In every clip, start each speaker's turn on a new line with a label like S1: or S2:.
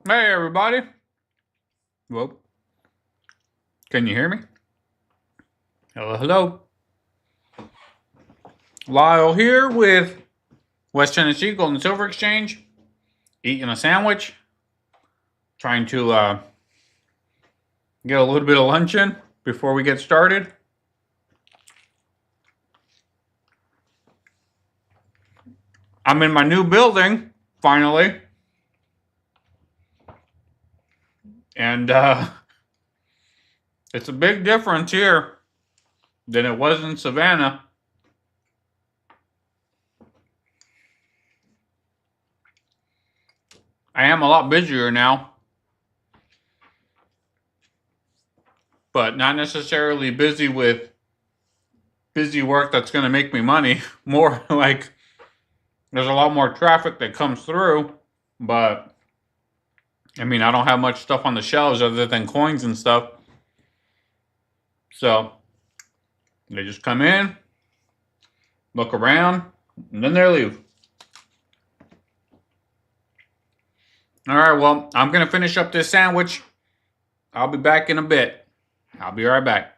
S1: Hey everybody. Whoa. Can you hear me? Hello, hello. Lyle here with West Tennessee Gold and Silver Exchange. Eating a sandwich. Trying to get a little bit of lunch in before we get started. I'm in my new building, finally. And it's a big difference here than it was in Savannah. I am a lot busier now. But not necessarily busy with busy work that's going to make me money. More like there's a lot more traffic that comes through, but I mean, I don't have much stuff on the shelves other than coins and stuff. So they just come in, look around, and then they leave. All right, well, I'm going to finish up this sandwich. I'll be back in a bit. I'll be right back.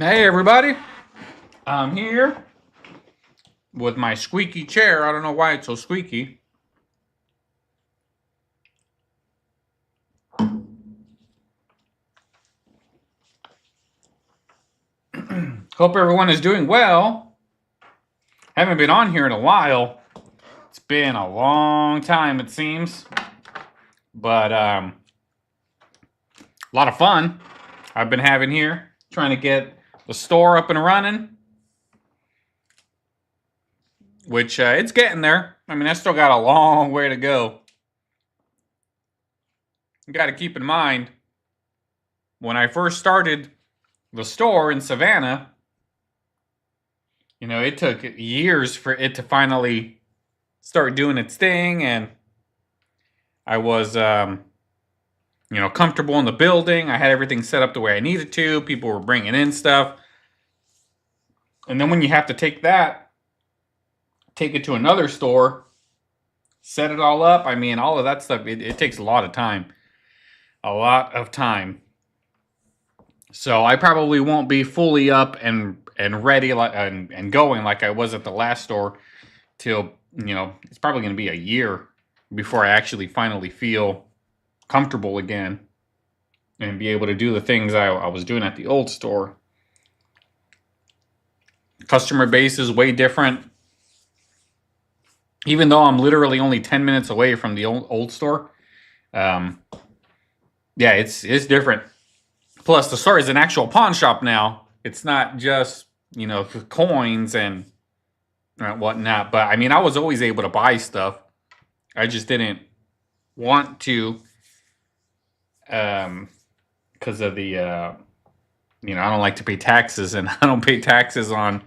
S1: Hey everybody, I'm here with my squeaky chair. I don't know why it's so squeaky. Hope everyone is doing well. Haven't been on here in a while. It's been a long time, it seems. But a lot of fun I've been having here, trying to get the store up and running. Which it's getting there. I mean, I still got a long way to go. You got to keep in mind, when I first started the store in Savannah, it took years for it to finally start doing its thing, and I was, comfortable in the building. I had everything set up the way I needed to. People were bringing in stuff. And then when you have to take it to another store, set it all up, I mean, all of that stuff, it takes a lot of time. A lot of time. So I probably won't be fully up and ready and going like I was at the last store till, it's probably going to be a year before I actually finally feel comfortable again and be able to do the things I was doing at the old store. Customer base is way different. Even though I'm literally only 10 minutes away from the old store, yeah, it's different. Plus, the store is an actual pawn shop now. It's not just, coins and whatnot. But, I mean, I was always able to buy stuff. I just didn't want to because of the, I don't like to pay taxes. And I don't pay taxes on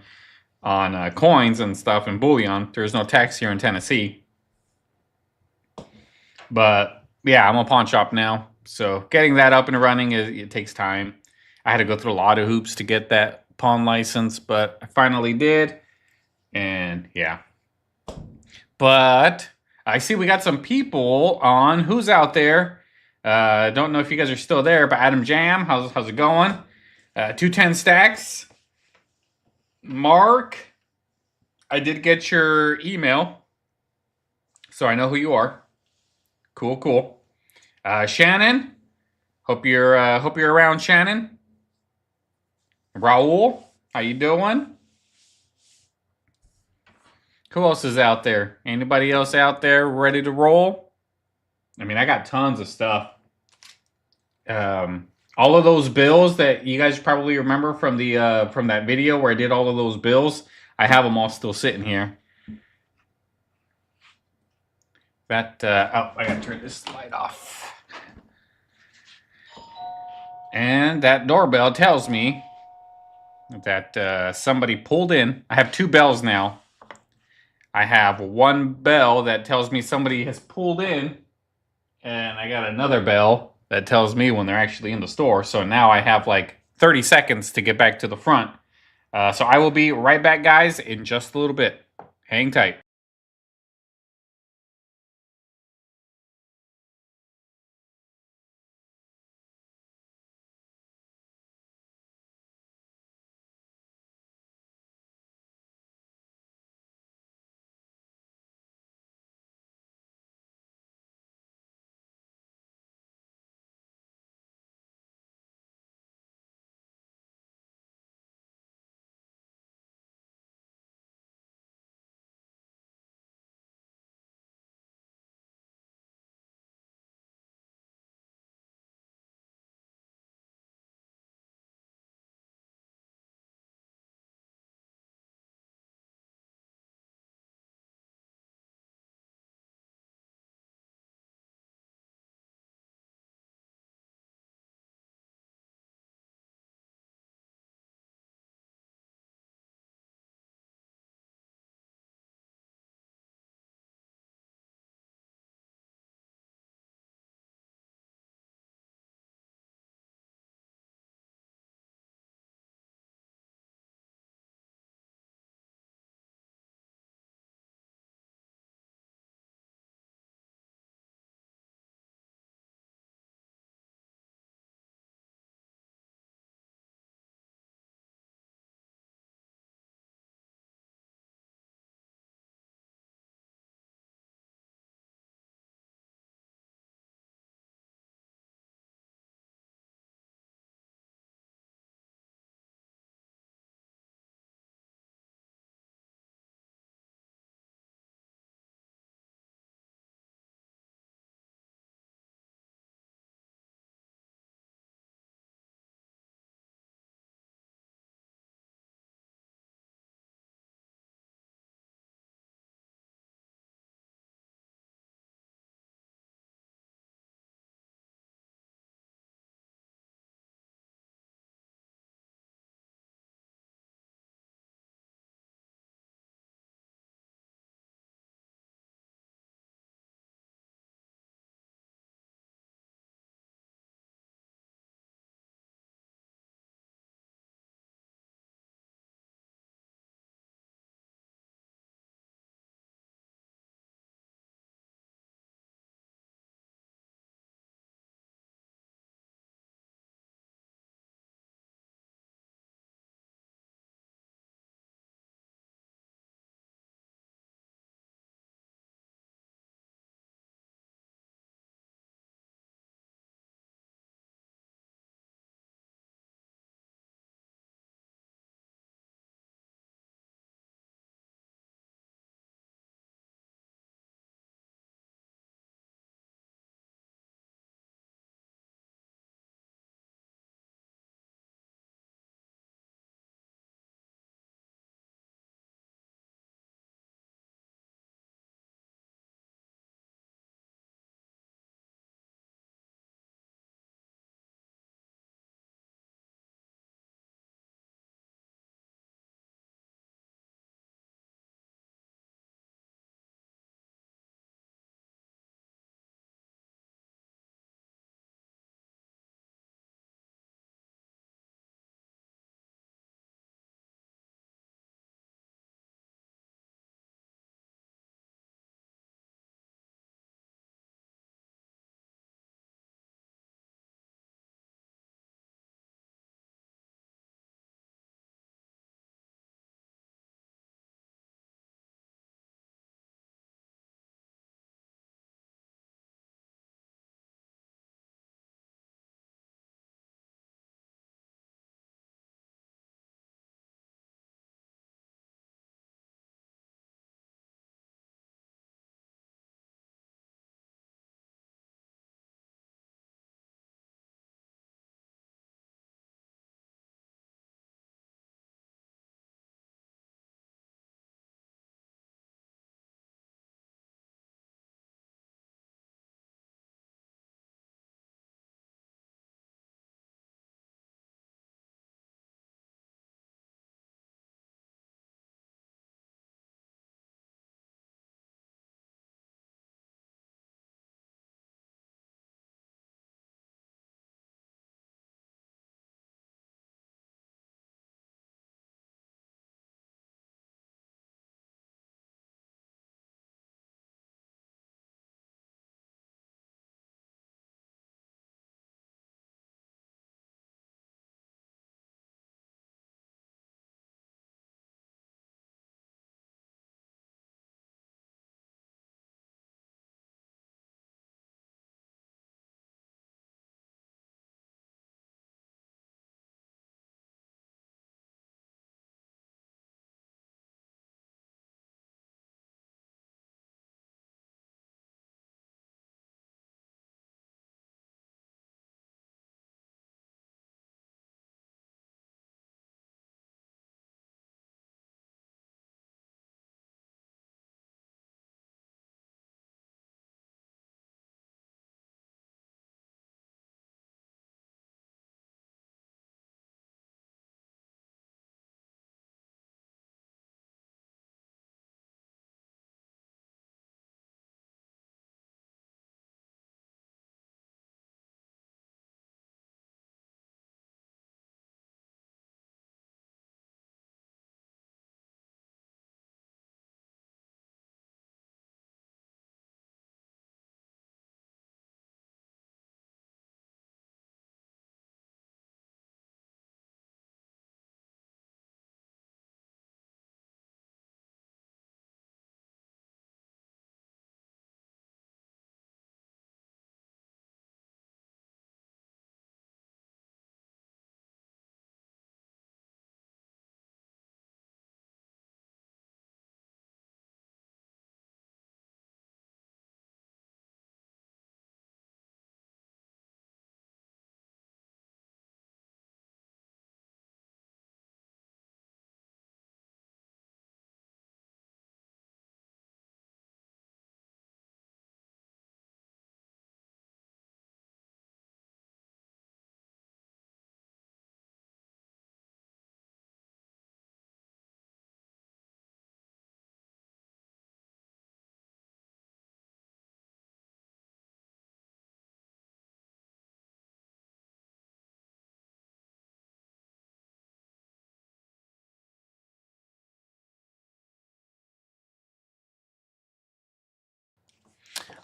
S1: coins and stuff and bullion. There's no tax here in Tennessee. But, yeah, I'm a pawn shop now. So getting that up and running, it takes time. I had to go through a lot of hoops to get that pawn license, but I finally did. And yeah. But I see we got some people on. Who's out there? Don't know if you guys are still there, but Adam Jam, how's it going? 210 Stacks. Mark, I did get your email, so I know who you are. Cool. Shannon, hope you're around, Shannon. Raul, how you doing? Who else is out there? Anybody else out there ready to roll? I mean, I got tons of stuff. All of those bills that you guys probably remember from the from that video where I did all of those bills, I have them all still sitting here. That I gotta turn this light off. And that doorbell tells me that somebody pulled in. I have two bells now. I have one bell that tells me somebody has pulled in, and I got another bell that tells me when they're actually in the store. So now I have like 30 seconds to get back to the front. So I will be right back, guys, in just a little bit. Hang tight.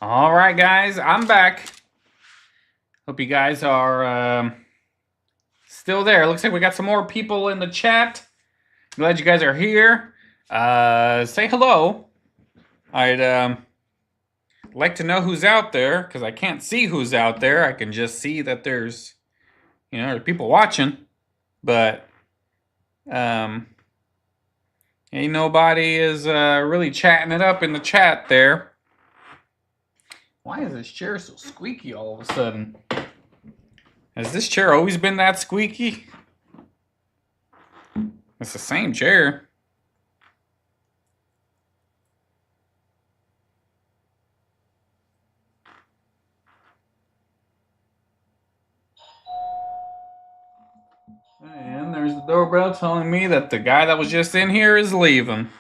S1: All right, guys, I'm back. Hope you guys are still there. Looks like we got some more people in the chat. Glad you guys are here. Say hello. I'd like to know who's out there, because I can't see who's out there. I can just see that there's, there's people watching, but ain't nobody is really chatting it up in the chat there. Why is this chair so squeaky all of a sudden? Has this chair always been that squeaky? It's the same chair. And there's the doorbell telling me that the guy that was just in here is leaving.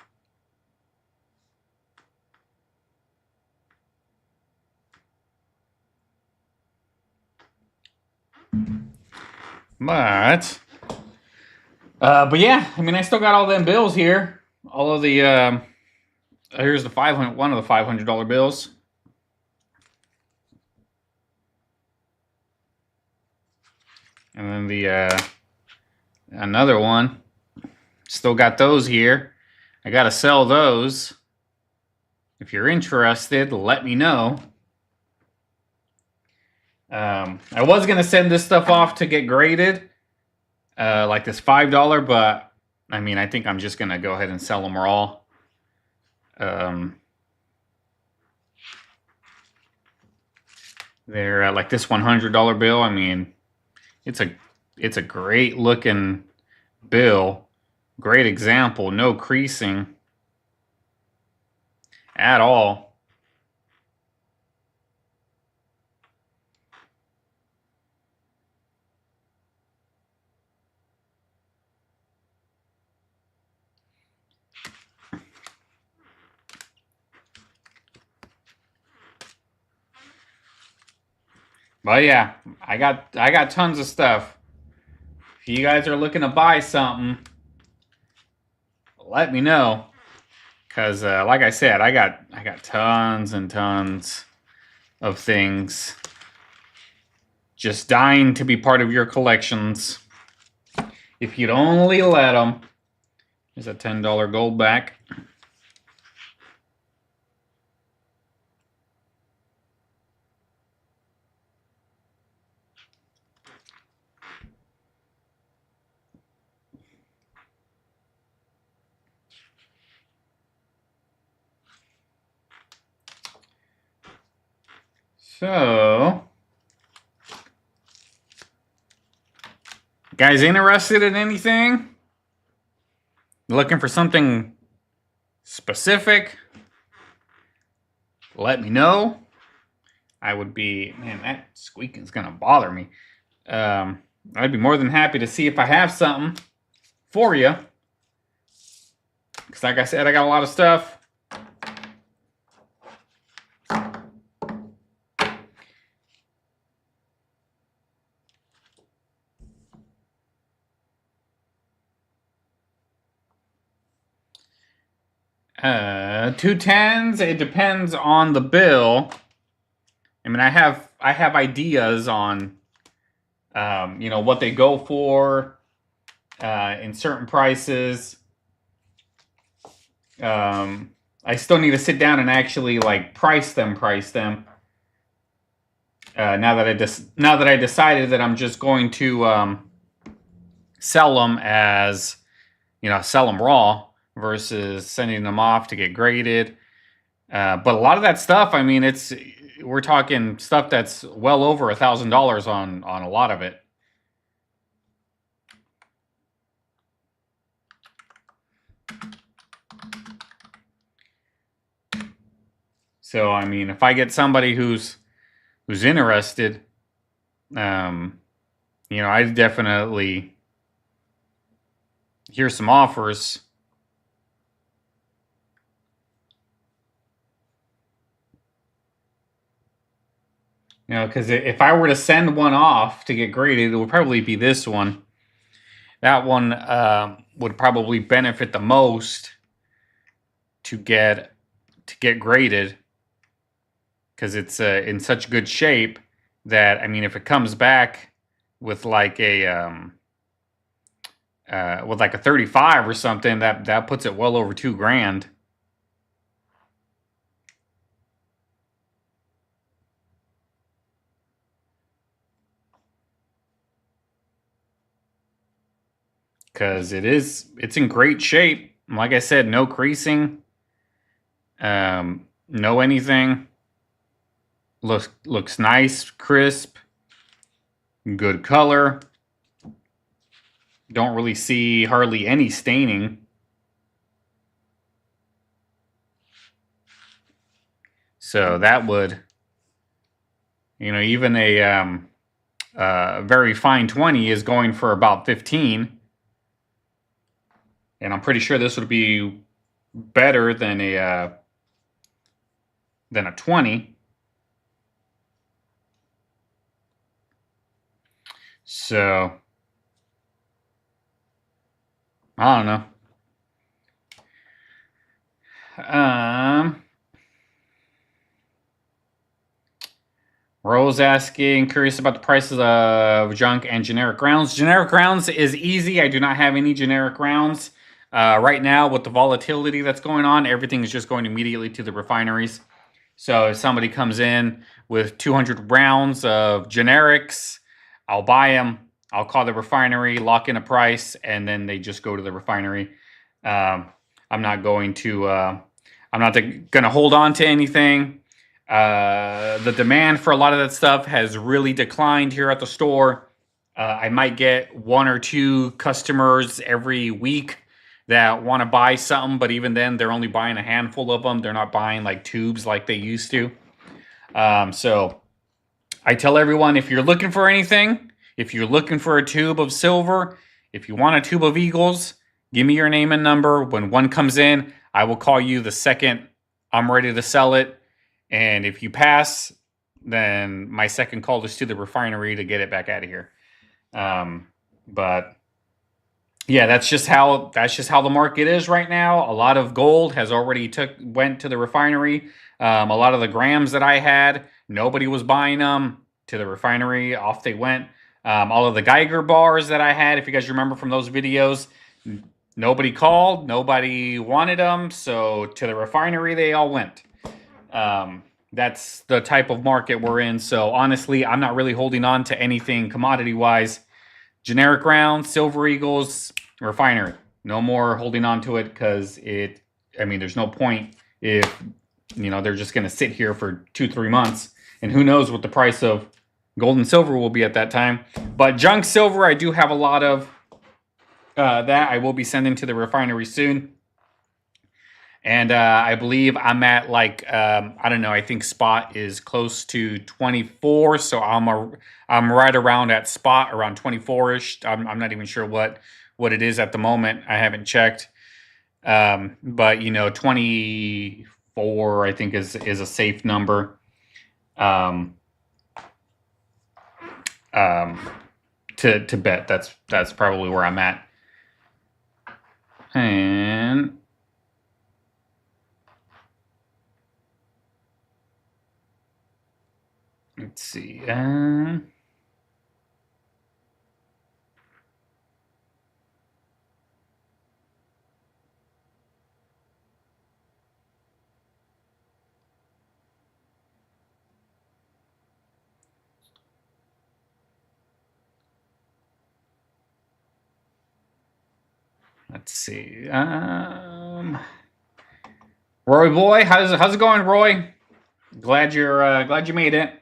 S1: But yeah, I mean, I still got all them bills here. All of the, here's the one of the $500 bills. And then the, another one. Still got those here. I gotta sell those. If you're interested, let me know. I was gonna send this stuff off to get graded, like this $5, but I mean, I think I'm just gonna go ahead and sell them raw. They're like this $100 bill. I mean, it's a great looking bill, great example, no creasing at all. But yeah, I got tons of stuff. If you guys are looking to buy something, let me know. Cause like I said, I got tons and tons of things just dying to be part of your collections. If you'd only let them. Here's a $10 gold back. So, guys interested in anything? Looking for something specific? Let me know. I would be, man, that squeaking's gonna bother me. I'd be more than happy to see if I have something for you. Because like I said, I got a lot of stuff. Two tens, it depends on the bill. I mean, I have ideas on, what they go for in certain prices. I still need to sit down and actually like price them. Now that I decided that I'm just going to sell them as, sell them raw versus sending them off to get graded. But a lot of that stuff, I mean, we're talking stuff that's well over $1,000 on a lot of it. So, I mean, if I get somebody who's interested, I definitely hear some offers. Because if I were to send one off to get graded, it would probably be this one. That one would probably benefit the most to get graded. because it's in such good shape that, I mean, if it comes back with like a 35 or something, that puts it well over $2,000. Because it's in great shape. Like I said, no creasing, no anything. Looks nice, crisp, good color. Don't really see hardly any staining. So that would, even a very fine 20 is going for about 15. And I'm pretty sure this would be better than a 20. So I don't know. Rose asking, curious about the prices of junk and generic rounds. Generic rounds is easy. I do not have any generic rounds. Right now, with the volatility that's going on, everything is just going immediately to the refineries. So if somebody comes in with 200 rounds of generics, I'll buy them. I'll call the refinery, lock in a price, and then they just go to the refinery. I'm not going to. I'm not going to hold on to anything. The demand for a lot of that stuff has really declined here at the store. I might get 1 or 2 customers every week that want to buy something, but even then, they're only buying a handful of them. They're not buying like tubes like they used to. So I tell everyone, if you're looking for anything, if you're looking for a tube of silver, if you want a tube of Eagles, give me your name and number. When one comes in, I will call you the second I'm ready to sell it. And if you pass, then my second call is to the refinery to get it back out of here. But yeah, that's just how the market is right now. A lot of gold has already went to the refinery. A lot of the grams that I had, nobody was buying them. To the refinery, off they went. All of the Geiger bars that I had, if you guys remember from those videos, nobody called, nobody wanted them, so to the refinery they all went. That's the type of market we're in. So honestly, I'm not really holding on to anything commodity-wise. Generic rounds, Silver Eagles, refinery. No more holding on to it because there's no point if, they're just going to sit here for 2-3 months. And who knows what the price of gold and silver will be at that time. But junk silver, I do have a lot of that I will be sending to the refinery soon. And I believe I'm at I don't know, I think spot is close to 24. So I'm right around at spot, around 24-ish. I'm not even sure what it is at the moment. I haven't checked. But 24 I think is a safe number. To bet. That's probably where I'm at. And let's see. Let's see. Roy boy, how's it going, Roy? Glad you made it.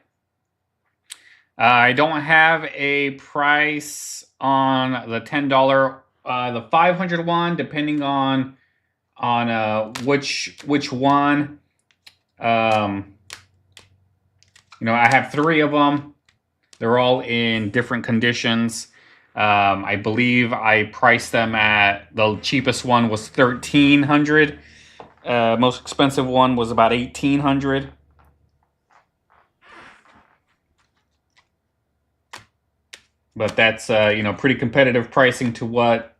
S1: I don't have a price on the $10, the 500 one, depending on which one. I have 3 of them. They're all in different conditions. I believe I priced them at, the cheapest one was $1,300. Most expensive one was about $1,800. But that's pretty competitive pricing to what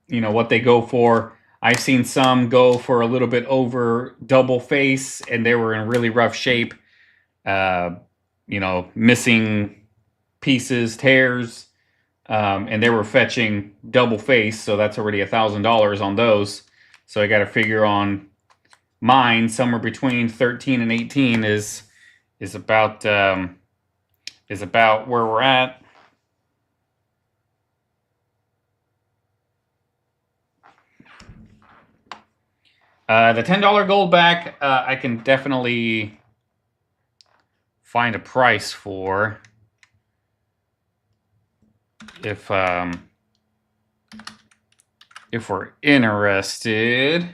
S1: they go for. I've seen some go for a little bit over double face, and they were in really rough shape. you know, missing pieces, tears, and they were fetching double face, so that's already $1,000 on those. So I got to figure on mine somewhere between 13 and 18 is about where we're at. The $10 gold back, I can definitely find a price for if we're interested.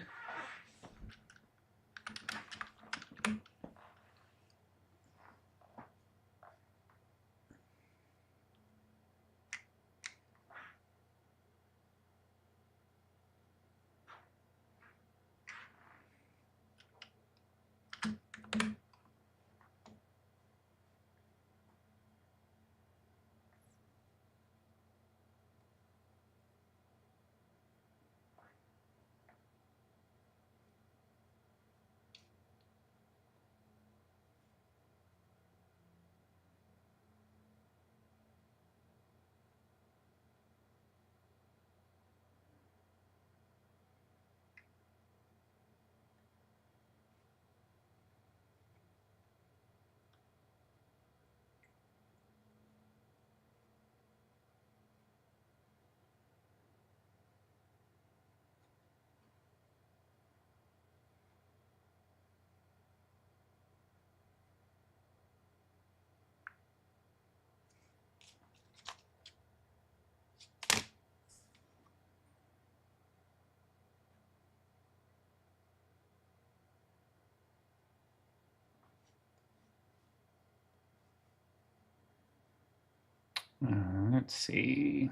S1: Let's see.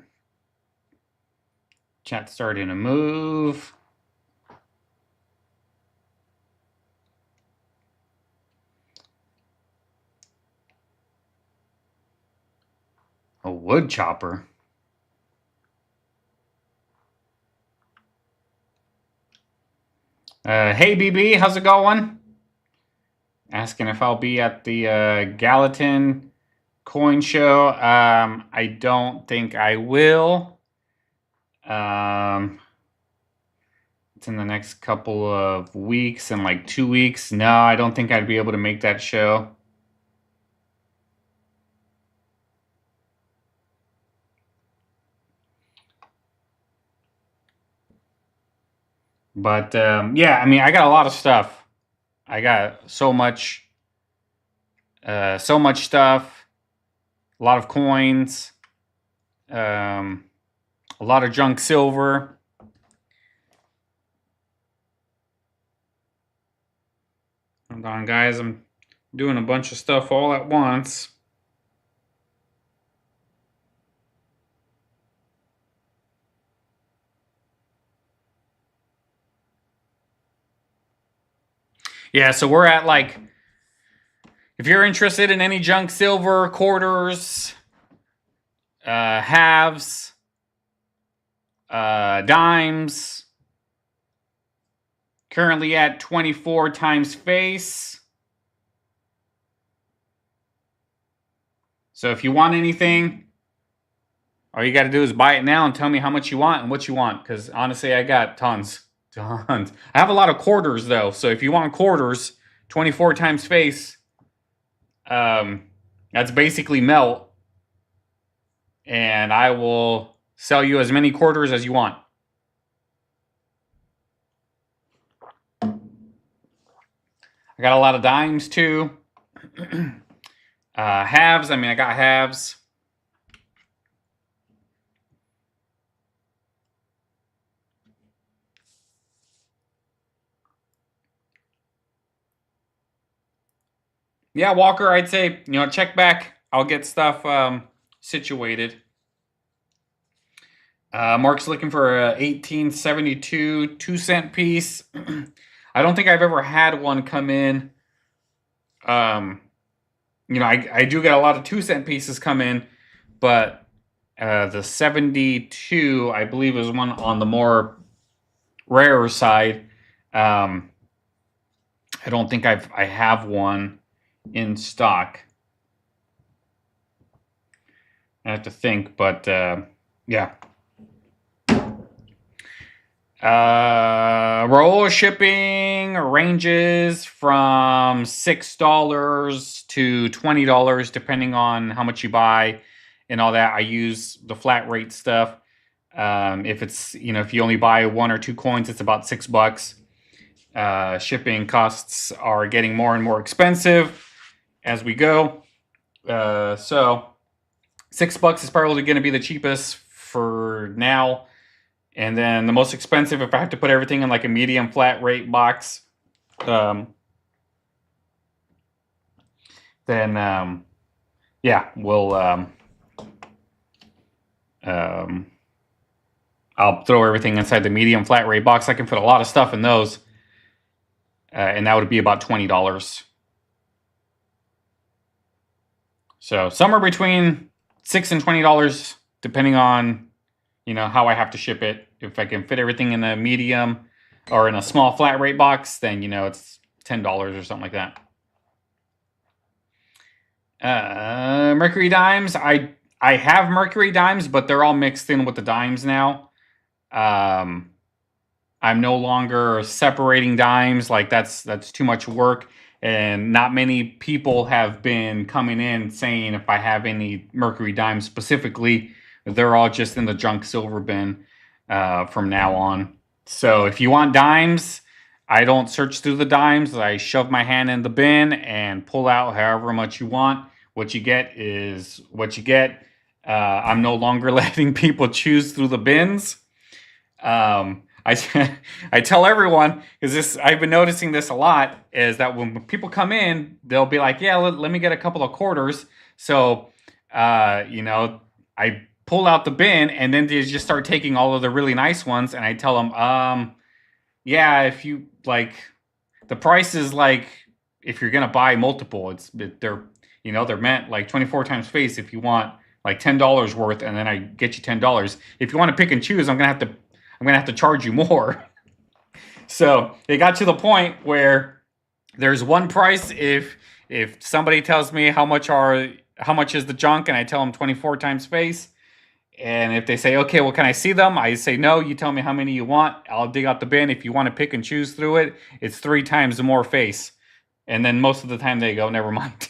S1: Chat's starting to move. A wood chopper. Hey BB, how's it going? Asking if I'll be at the Gallatin coin show. I don't think I will. It's in the next couple of weeks, in like 2 weeks. No, I don't think I'd be able to make that show. But yeah, I mean, I got a lot of stuff. I got so much stuff, a lot of coins, a lot of junk silver. Hold on, guys, I'm doing a bunch of stuff all at once. Yeah, so we're at like, if you're interested in any junk silver, quarters, halves, dimes, currently at 24 times face. So if you want anything, all you got to do is buy it now and tell me how much you want and what you want. Because honestly, I got tons. I have a lot of quarters though. So if you want quarters, 24 times face, that's basically melt. And I will sell you as many quarters as you want. I got a lot of dimes too. Halves, I mean, I got halves. Yeah, Walker, I'd say, you know, check back. I'll get stuff situated. Mark's looking for a 1872 2-cent piece. I don't think I've ever had one come in. You know, I do get a lot of 2-cent pieces come in, but the 72, I believe, is one on the more rarer side. I don't think I have one in stock. I have to think, but yeah. Roll shipping ranges from $6 to $20 depending on how much you buy and all that. I use the flat rate stuff. If it's, if you only buy 1 or 2 coins, it's about $6. Shipping costs are getting more and more expensive as we go. So $6 is probably going to be the cheapest for now. And then the most expensive, if I have to put everything in like a medium flat rate box, then yeah, I'll throw everything inside the medium flat rate box. I can put a lot of stuff in those, and that would be about $20. So somewhere between $6 and $20, depending on how I have to ship it. If I can fit everything in a medium or in a small flat rate box, then it's $10 or something like that. Mercury dimes. I have mercury dimes, but they're all mixed in with the dimes now. I'm no longer separating dimes. Like that's too much work, and not many people have been coming in saying if I have any mercury dimes specifically. They're all just in the junk silver bin from now on. So if you want dimes, I don't search through the dimes. I shove my hand in the bin and pull out however much you want. What you get is what you get. I'm no longer letting people choose through the bins. I tell everyone, because I've been noticing this a lot, is that when people come in, they'll be like, yeah, let me get a couple of quarters. So, I pull out the bin, and then they just start taking all of the really nice ones, and I tell them, yeah, if you like, the price is like, if you're gonna buy multiple, they're meant like 24 times face if you want like $10 worth, and then I get you $10. If you want to pick and choose, I'm gonna have to charge you more. So it got to the point where there's one price if somebody tells me how much is the junk, and I tell them 24 times face. And if they say, okay, well, can I see them? I say, no, you tell me how many you want. I'll dig out the bin. If you want to pick and choose through it, it's 3 times more face. And then most of the time they go, never mind.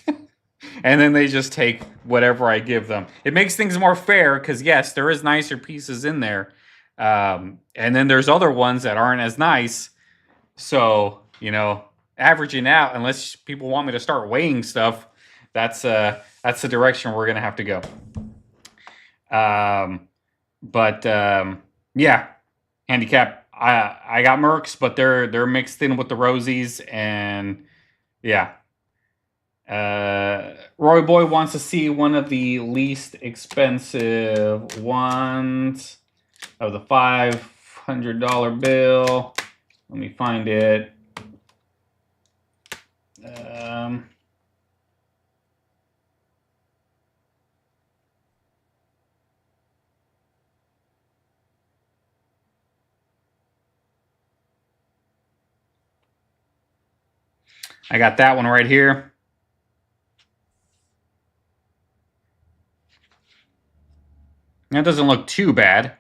S1: And then they just take whatever I give them. It makes things more fair because, yes, there is nicer pieces in there. And then there's other ones that aren't as nice. So, averaging out, unless people want me to start weighing stuff, that's the direction we're going to have to go. Yeah, handicap. I got Mercs, but they're mixed in with the Rosies, and yeah. Roy Boy wants to see one of the least expensive ones of the $500 bill. Let me find it. I got that one right here. That doesn't look too bad.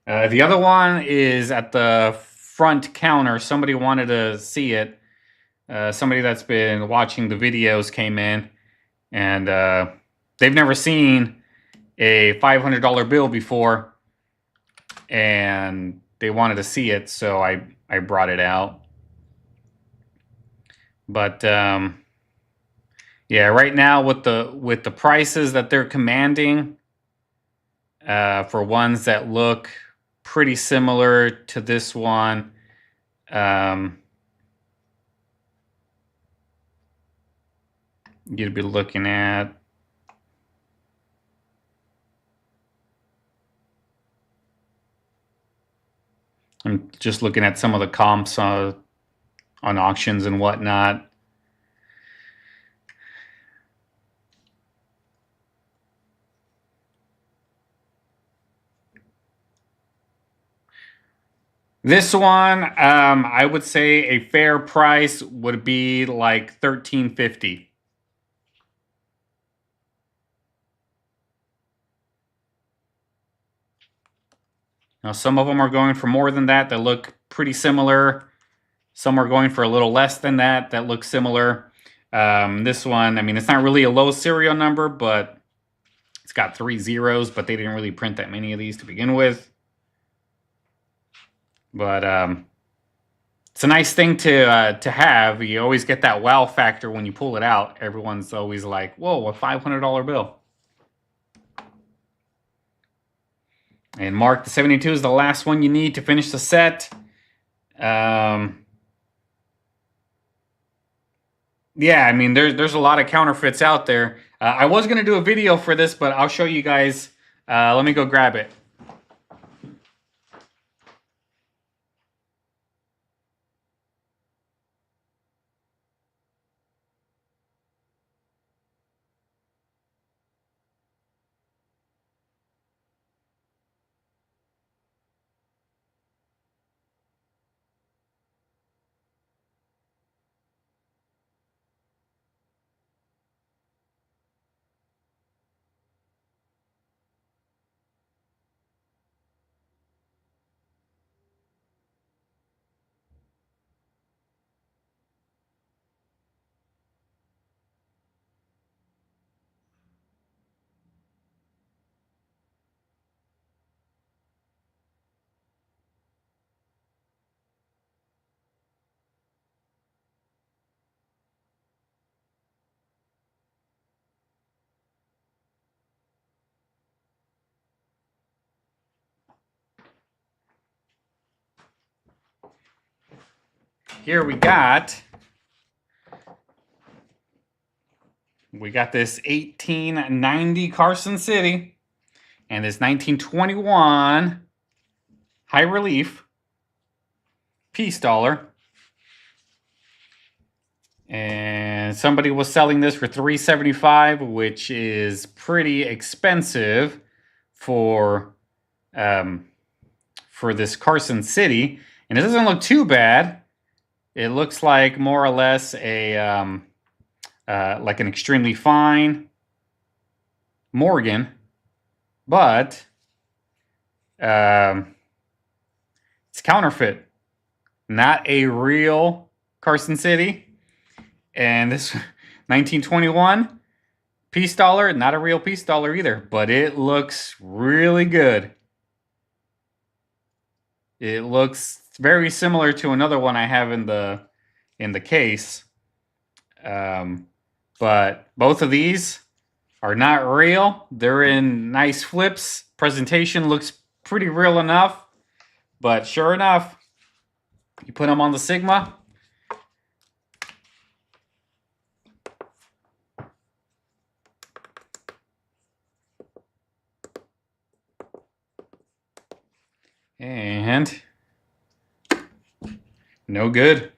S1: The other one is at the front counter. Somebody wanted to see it. Somebody that's been watching the videos came in, and they've never seen a $500 bill before, and they wanted to see it, so I brought it out. But yeah, right now with the prices that they're commanding for ones that look pretty similar to this one, you'd be looking at I'm just looking at some of the comps on auctions and whatnot. This one, I would say a fair price would be like $13.50. Now, some of them are going for more than that look pretty similar. Some are going for a little less than that look similar. This one, I mean, it's not really a low serial number, but it's got 3 zeros, but they didn't really print that many of these to begin with. But it's a nice thing to have. You always get that wow factor when you pull it out. Everyone's always like, whoa, a $500 bill. And Mark, the 72 is the last one you need to finish the set. Yeah, I mean, there's a lot of counterfeits out there. I was going to do a video for this, but I'll show you guys. Let me go grab it. Here we got this 1890 Carson City and this 1921 high relief peace dollar. And somebody was selling this for $3.75, which is pretty expensive for this Carson City. And it doesn't look too bad. It looks like more or less a like an extremely fine Morgan, but it's counterfeit, not a real Carson City. And this 1921 peace dollar, not a real peace dollar either, but it looks really good. It looks very similar to another one I have in the case. But both of these are not real. They're in nice flips. Presentation looks pretty real enough. But sure enough, you put them on the Sigma. And no good.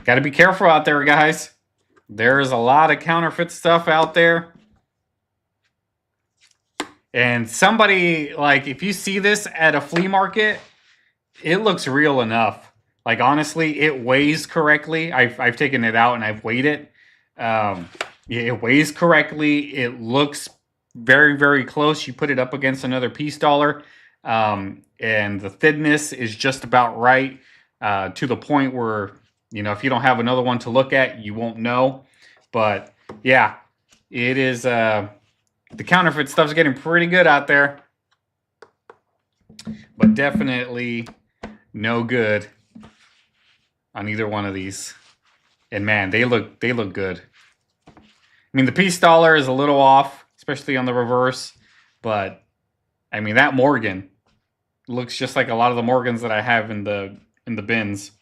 S1: Got to be careful out there, guys. There's a lot of counterfeit stuff out there. And somebody, like, if you see this at a flea market, it looks real enough. Like, honestly, it weighs correctly. I've taken it out and I've weighed it. It weighs correctly. It looks very, very close. You put it up against another peace dollar, and the thinness is just about right, to the point where, you know, if you don't have another one to look at, you won't know. But yeah, it is, the counterfeit stuff's getting pretty good out there, but definitely no good on either one of these. And man, they look good. I mean, the peace dollar is a little off, especially on the reverse, but I mean, that Morgan looks just like a lot of the Morgans that I have in the bins.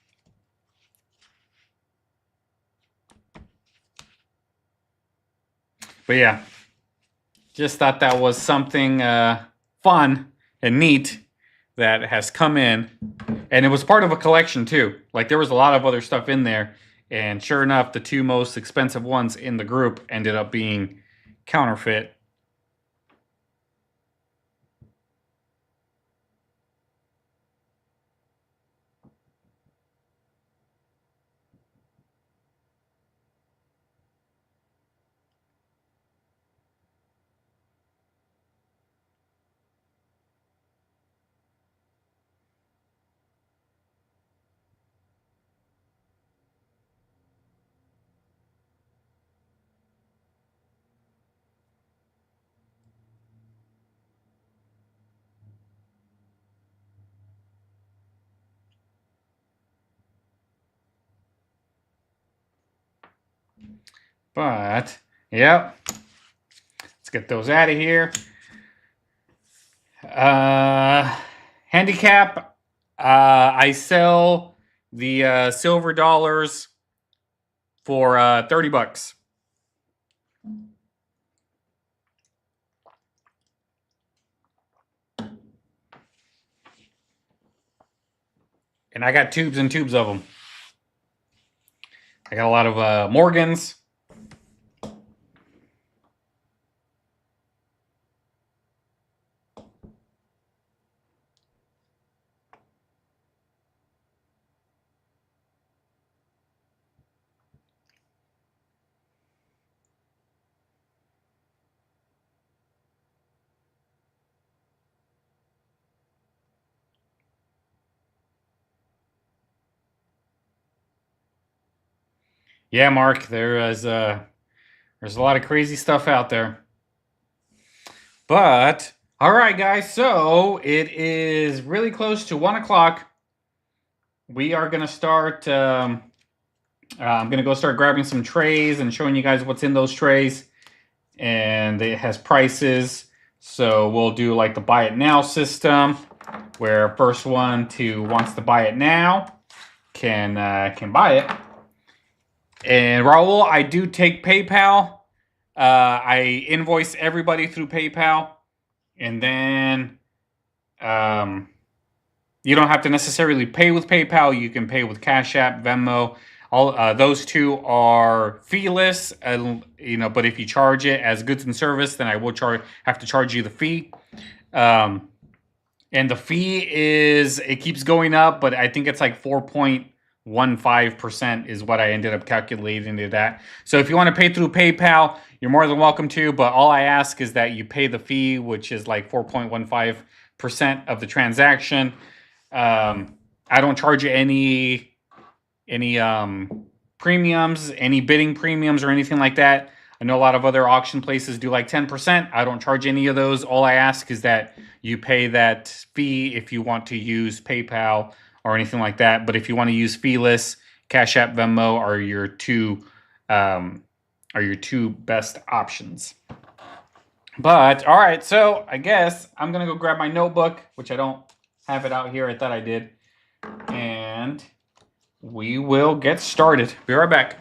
S1: But yeah, just thought that was something fun and neat that has come in. And it was part of a collection too. Like, there was a lot of other stuff in there. And sure enough, the two most expensive ones in the group ended up being counterfeit. But, yep. Let's get those out of here. Handicap. I sell the silver dollars for $30. And I got tubes and tubes of them. I got a lot of Morgans. Yeah, Mark, there's a lot of crazy stuff out there. But, all right, guys, so it is really close to 1 o'clock. We are going to start, I'm going to go start grabbing some trays and showing you guys what's in those trays. And it has prices. So we'll do like the buy it now system, where first one to wants to buy it now can buy it. And Raul, I do take PayPal. I invoice everybody through PayPal, and then you don't have to necessarily pay with PayPal. You can pay with Cash App, Venmo. All those two are feeless, but if you charge it as goods and service, then I will have to charge you the fee. And the fee it keeps going up, but I think it's like 4.15% is what I ended up calculating it at. So if you want to pay through PayPal, you're more than welcome to, but all I ask is that you pay the fee, which is like 4.15% of the transaction. I don't charge you any premiums, any bidding premiums or anything like that. I know a lot of other auction places do like 10%. I don't charge any of those. All I ask is that you pay that fee if you want to use PayPal or anything like that. But if you want to use feeless, Cash App, Venmo are your two best options. But all right, so I guess I'm gonna go grab my notebook, which I don't have it out here. I thought I did, and we will get started. Be right back.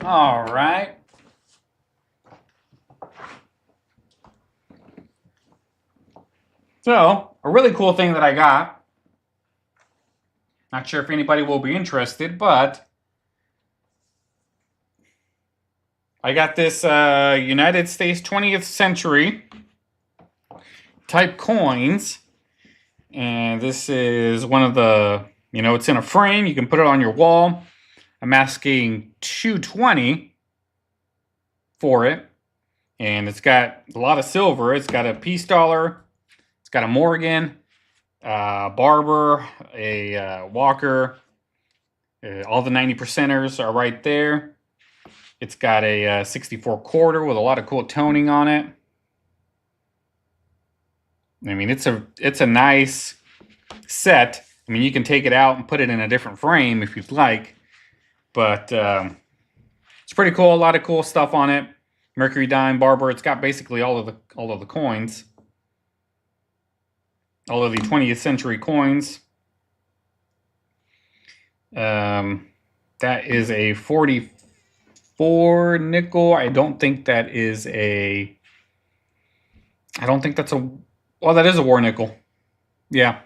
S1: All right. So, a really cool thing that I got. Not sure if anybody will be interested, but I got this United States 20th century type coins. And this is one of the, it's in a frame. You can put it on your wall. I'm asking $220 for it. And it's got a lot of silver. It's got a peace dollar. It's got a Morgan, Barber, a Walker. All the 90%ers are right there. It's got a 64 quarter with a lot of cool toning on it. I mean, it's a nice set. I mean, you can take it out and put it in a different frame if you'd like, but it's pretty cool. A lot of cool stuff on it. Mercury dime, Barber. It's got basically all of the coins, all of the 20th century coins. That is a 44 nickel. I don't think that is a. I don't think that's a. Well, that is a war nickel. Yeah.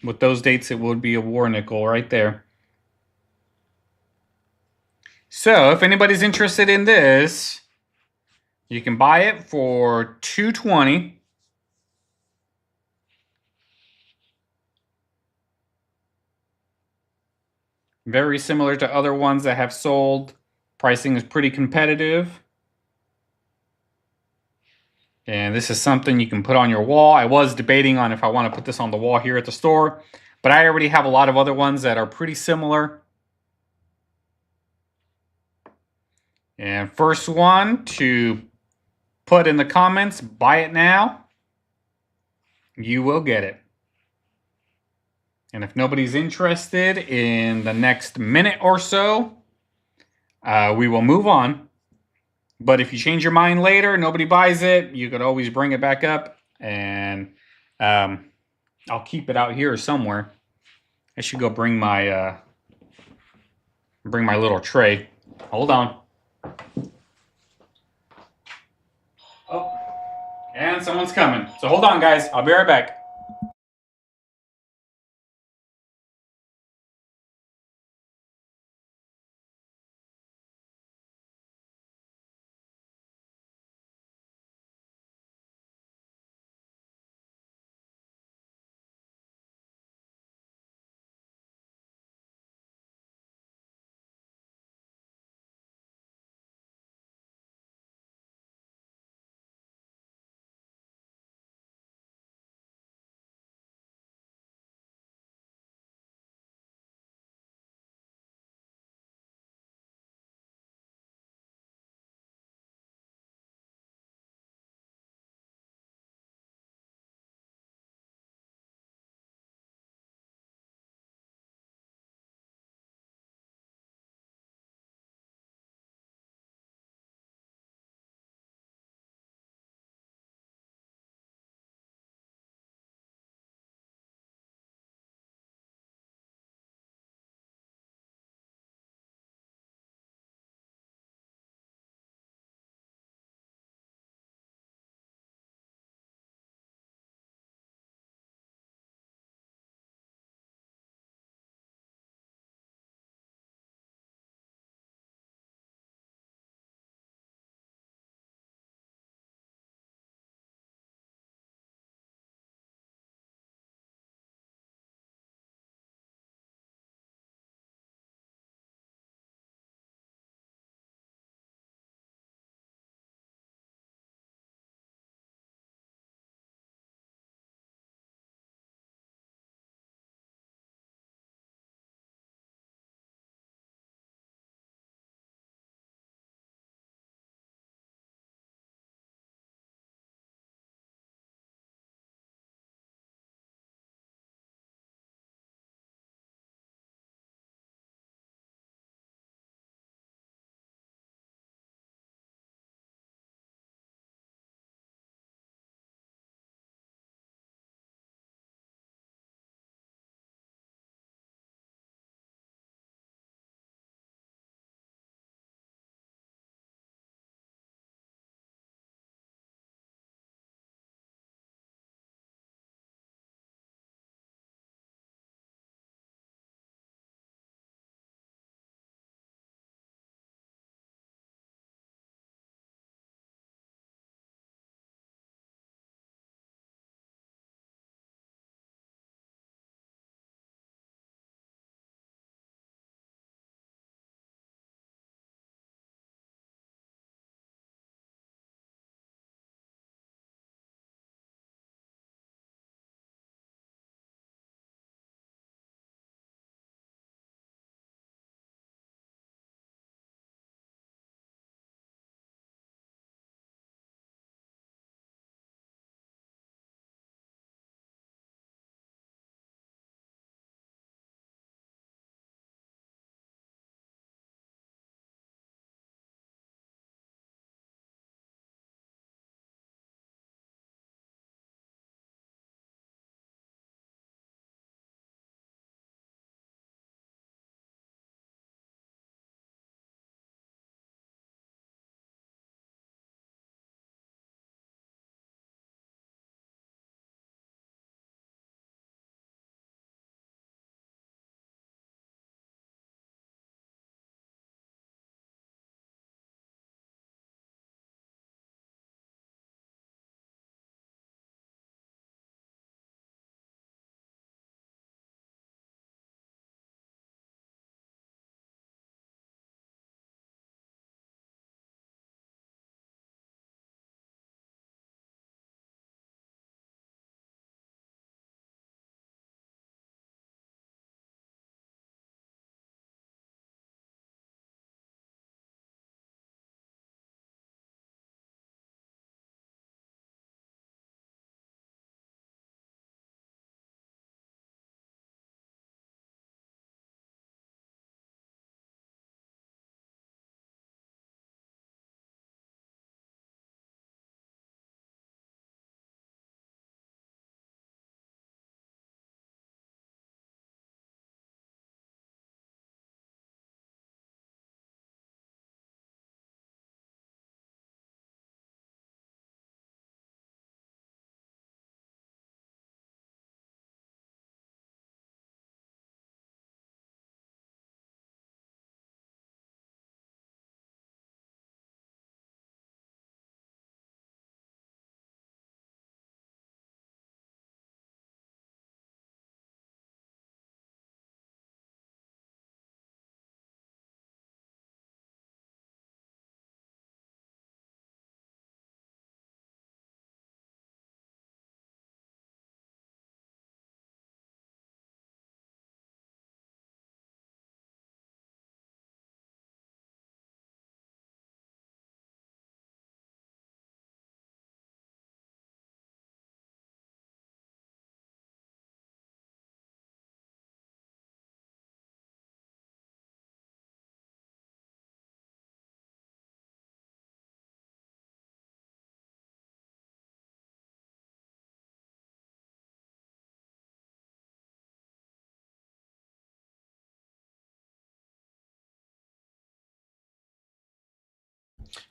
S1: With those dates, it would be a war nickel right there. So, if anybody's interested in this, you can buy it for $220. Very similar to other ones that have sold. Pricing is pretty competitive. And this is something you can put on your wall. I was debating on if I want to put this on the wall here at the store, but I already have a lot of other ones that are pretty similar. And first one to put in the comments, buy it now, you will get it. And if nobody's interested in the next minute or so, we will move on. But if you change your mind later, nobody buys it, you could always bring it back up, and I'll keep it out here somewhere. I should go bring my little tray. Hold on. Oh, and someone's coming. So hold on, guys. I'll be right back.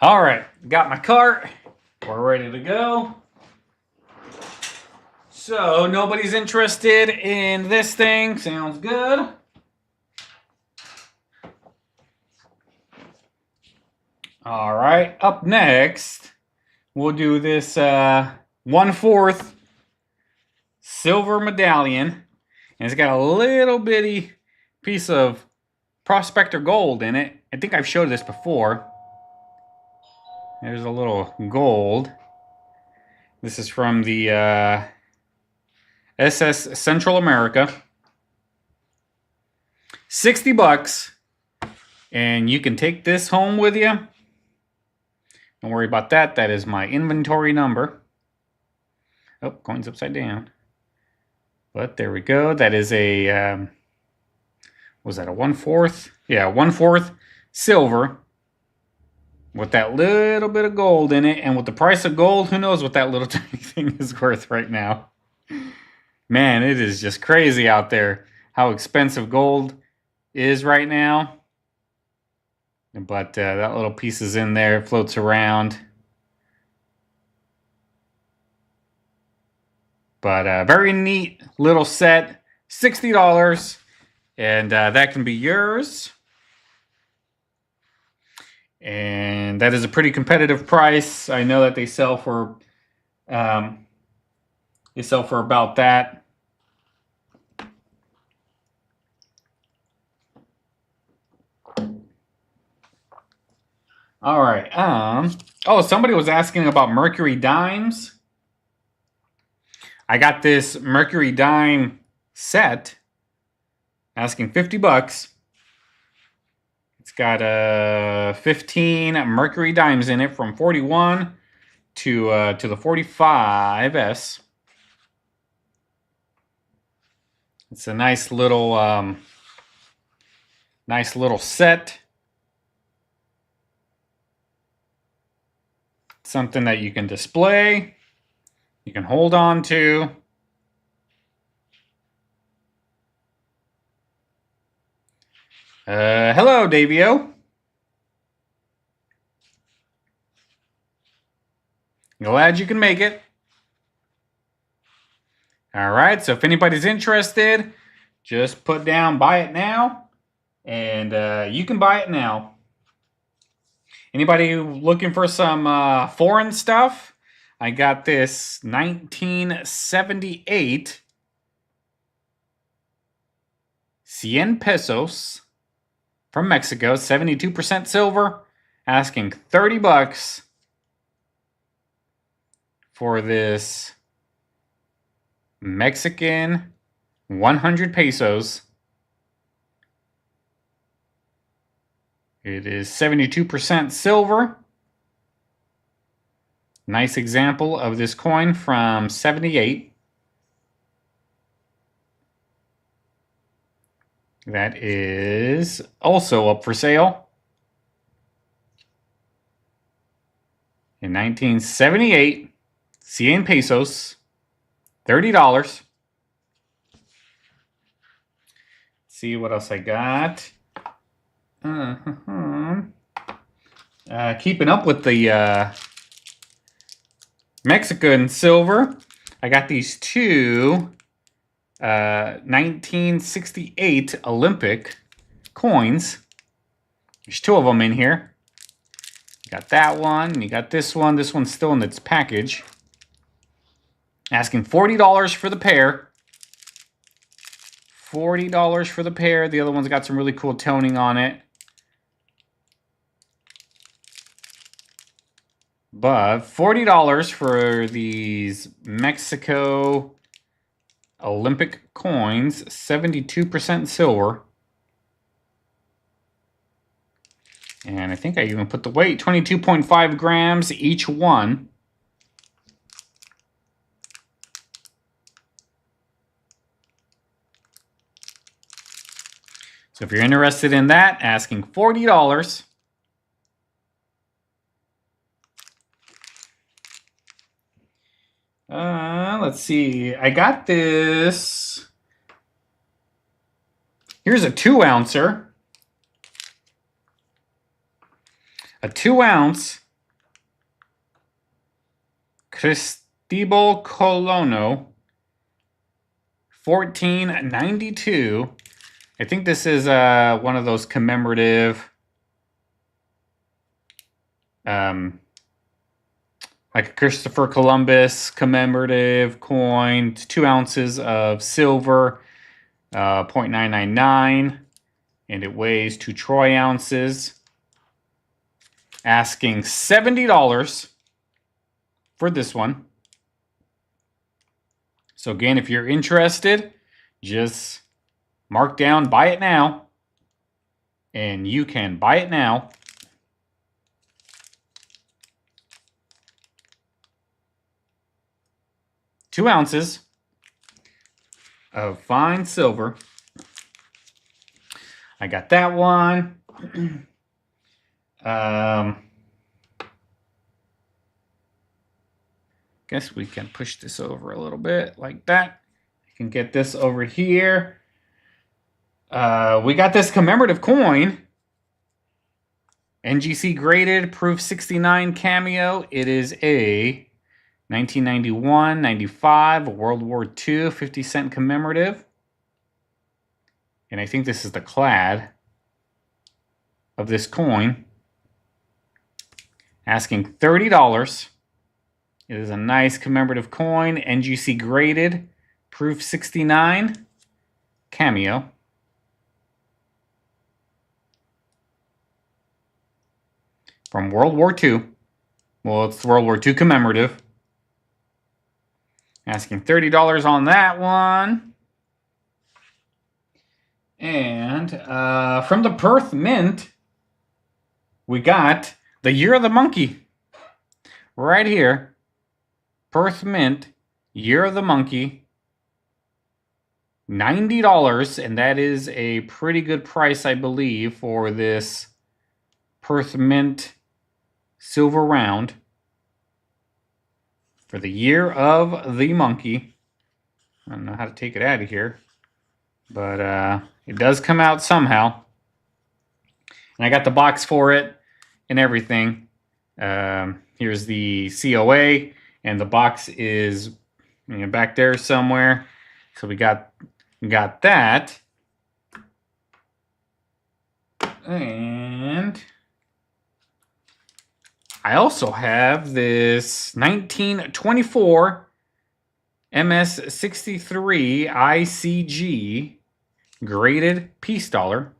S1: All right, got my cart. We're ready to go. So nobody's interested in this thing. Sounds good. All right, up next, we'll do this 1/4 silver medallion. And it's got a little bitty piece of prospector gold in it. I think I've showed this before. There's a little gold. This is from the SS Central America. 60 bucks. And you can take this home with you. Don't worry about that. That is my inventory number. Oh, coin's upside down. But there we go. That is a, was that a 1/4? Yeah, 1/4 silver. With that little bit of gold in it. And with the price of gold, who knows what that little tiny thing is worth right now. Man, it is just crazy out there how expensive gold is right now. But that little piece is in there, it floats around. But very neat little set, $60, and that can be yours. And that is a pretty competitive price. I know that they sell for about that. All right. Oh, somebody was asking about Mercury dimes. I got this Mercury dime set, asking 50 bucks. It's got 15 Mercury dimes in it from 41 to the 45S. It's a nice little set. Something that you can display, you can hold on to. Hello, Davio. Glad you can make it. All right, so if anybody's interested, just put down buy it now, and you can buy it now. Anybody looking for some foreign stuff? I got this 1978 100 pesos from Mexico, 72% silver, asking 30 bucks for this Mexican 100 pesos. It is 72% silver. Nice example of this coin from 78. That is also up for sale. In 1978, 100 pesos, $30. Let's see what else I got. Keeping up with the Mexican silver, I got these two 1968 Olympic coins. There's two of them in here. You got that one, and you got this one. This one's still in its package. Asking $40 for the pair. $40 for the pair. The other one's got some really cool toning on it. But $40 for these Mexico Olympic coins, 72% silver. And I think I even put the weight, 22.5 grams each one. So if you're interested in that, asking $40. Let's see. I got this. Here's a 2-ouncer A 2-ounce Cristobal Colono, $14.92. I think this is one of those commemorative, like a Christopher Columbus commemorative coin. It's 2 ounces of silver, 0.999, and it weighs 2 troy ounces. Asking $70 for this one. So again, if you're interested, just mark down buy it now, and you can buy it now. Two ounces of fine silver. I got that one. Guess we can push this over a little bit like that. I can get this over here. We got this commemorative coin. NGC graded, proof 69 cameo. It is a 1991, 95, World War II, 50-cent commemorative. And I think this is the clad of this coin. Asking $30. It is a nice commemorative coin, NGC graded, proof 69, cameo. From World War II. Well, it's World War II commemorative. Asking $30 on that one. And from the Perth Mint, we got the Year of the Monkey. Right here. Perth Mint, Year of the Monkey. $90, and that is a pretty good price, I believe, for this Perth Mint silver round for the Year of the Monkey. I don't know how to take it out of here, but it does come out somehow. And I got the box for it and everything. Here's the COA, and the box is back there somewhere. So we got that. And I also have this 1924 MS63 ICG graded peace dollar.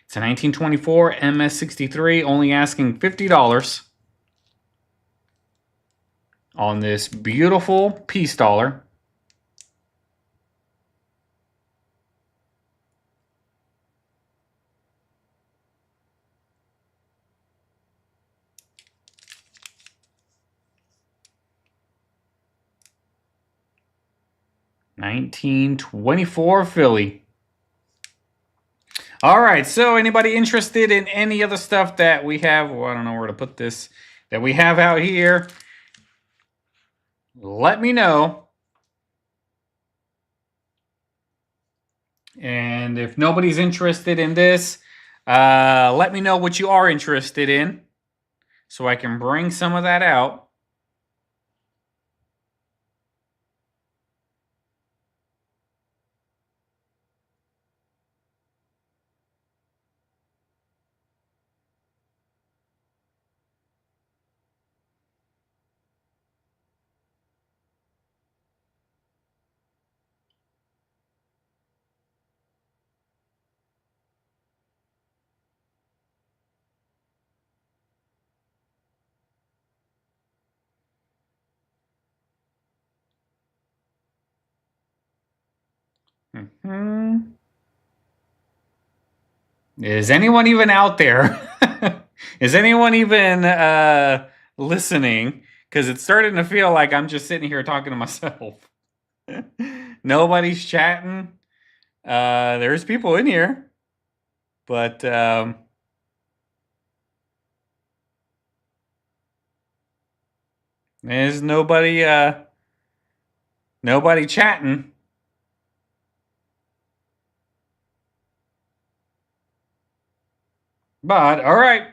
S1: It's a 1924 MS63, only asking $50 on this beautiful peace dollar. $1924 Philly. All right, so anybody interested in any other stuff that we have? Well, I don't know where to put this. That we have out here. Let me know. And if nobody's interested in this, let me know what you are interested in, so I can bring some of that out. Is anyone even out there? Is anyone even listening? Because it's starting to feel like I'm just sitting here talking to myself. Nobody's chatting. There's people in here, but there's nobody chatting. But all right,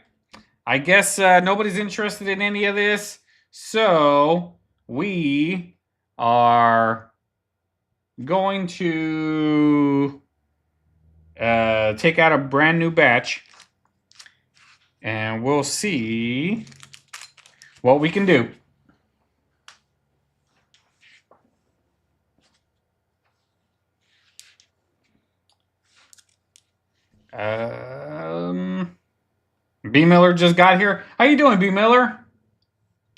S1: I guess nobody's interested in any of this. So we are going to take out a brand new batch. And we'll see what we can do. B. Miller just got here. How you doing, B. Miller?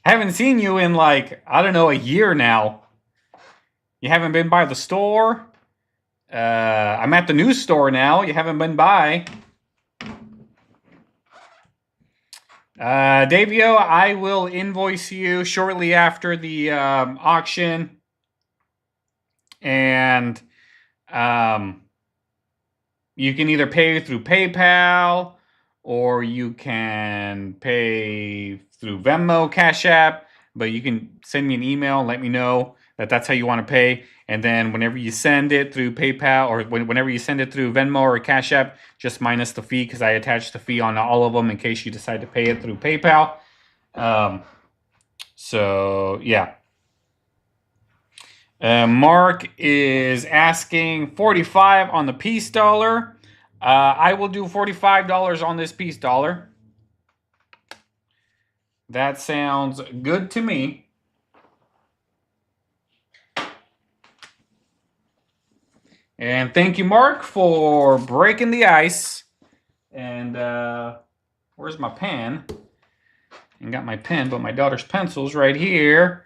S1: I haven't seen you in like, I don't know, a year now. You haven't been by the store? I'm at the news store now. You haven't been by. Davio, I will invoice you shortly after the auction. And you can either pay through PayPal or you can pay through Venmo, Cash App, but you can send me an email and let me know that that's how you want to pay. And then whenever you send it through PayPal or whenever you send it through Venmo or Cash App, just minus the fee because I attach the fee on all of them in case you decide to pay it through PayPal. So, yeah. Mark is asking $45 on the peace dollar. I will do $45 on this peace dollar. That sounds good to me. And thank you, Mark, for breaking the ice. And where's my pen? I got my pen, but my daughter's pencil's right here.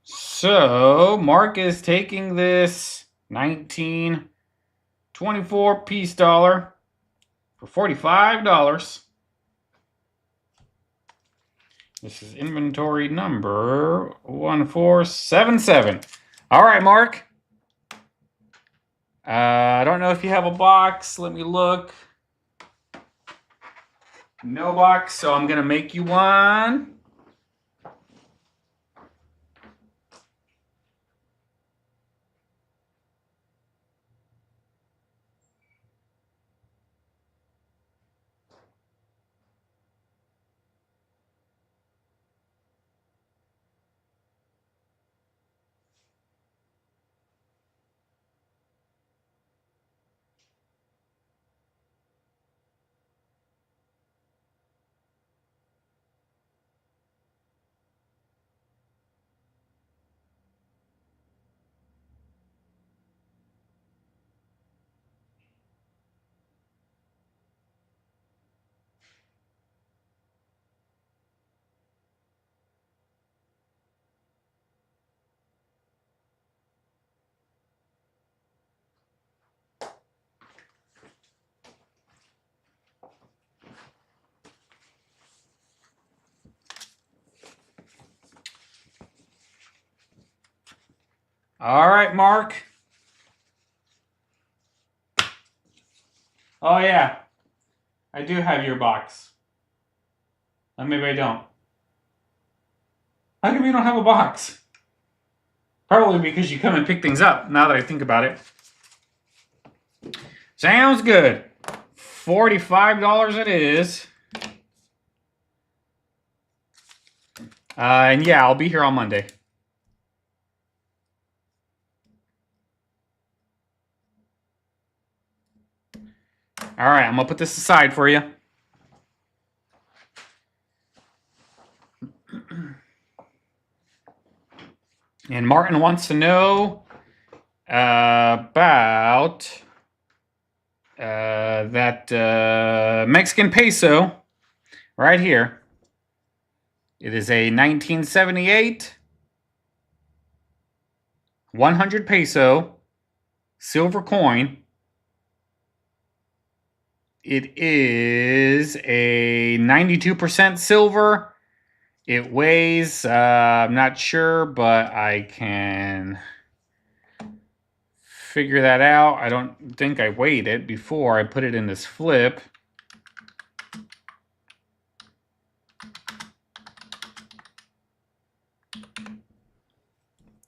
S1: So, Mark is taking this 1924 peace dollar for $45. This is inventory number 1477. All right, Mark. I don't know if you have a box. Let me look. No box, so I'm going to make you one. All right, Mark. Oh, yeah. I do have your box. Maybe I don't. How come you don't have a box? Probably because you come and pick things up, now that I think about it. Sounds good. $45 it is. And yeah, I'll be here on Monday. All right, I'm going to put this aside for you. And Martin wants to know about that Mexican peso right here. It is a 1978 100 peso silver coin. It is a 92% silver. It weighs, I'm not sure, but I can figure that out. I don't think I weighed it before I put it in this flip.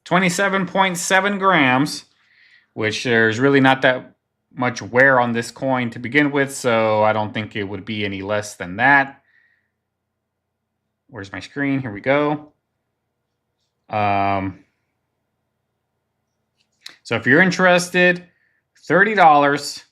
S1: $27.7 grams, which there's really not that much wear on this coin to begin with, so I don't think it would be any less than that. Where's my screen? Here we go. So if you're interested, $30.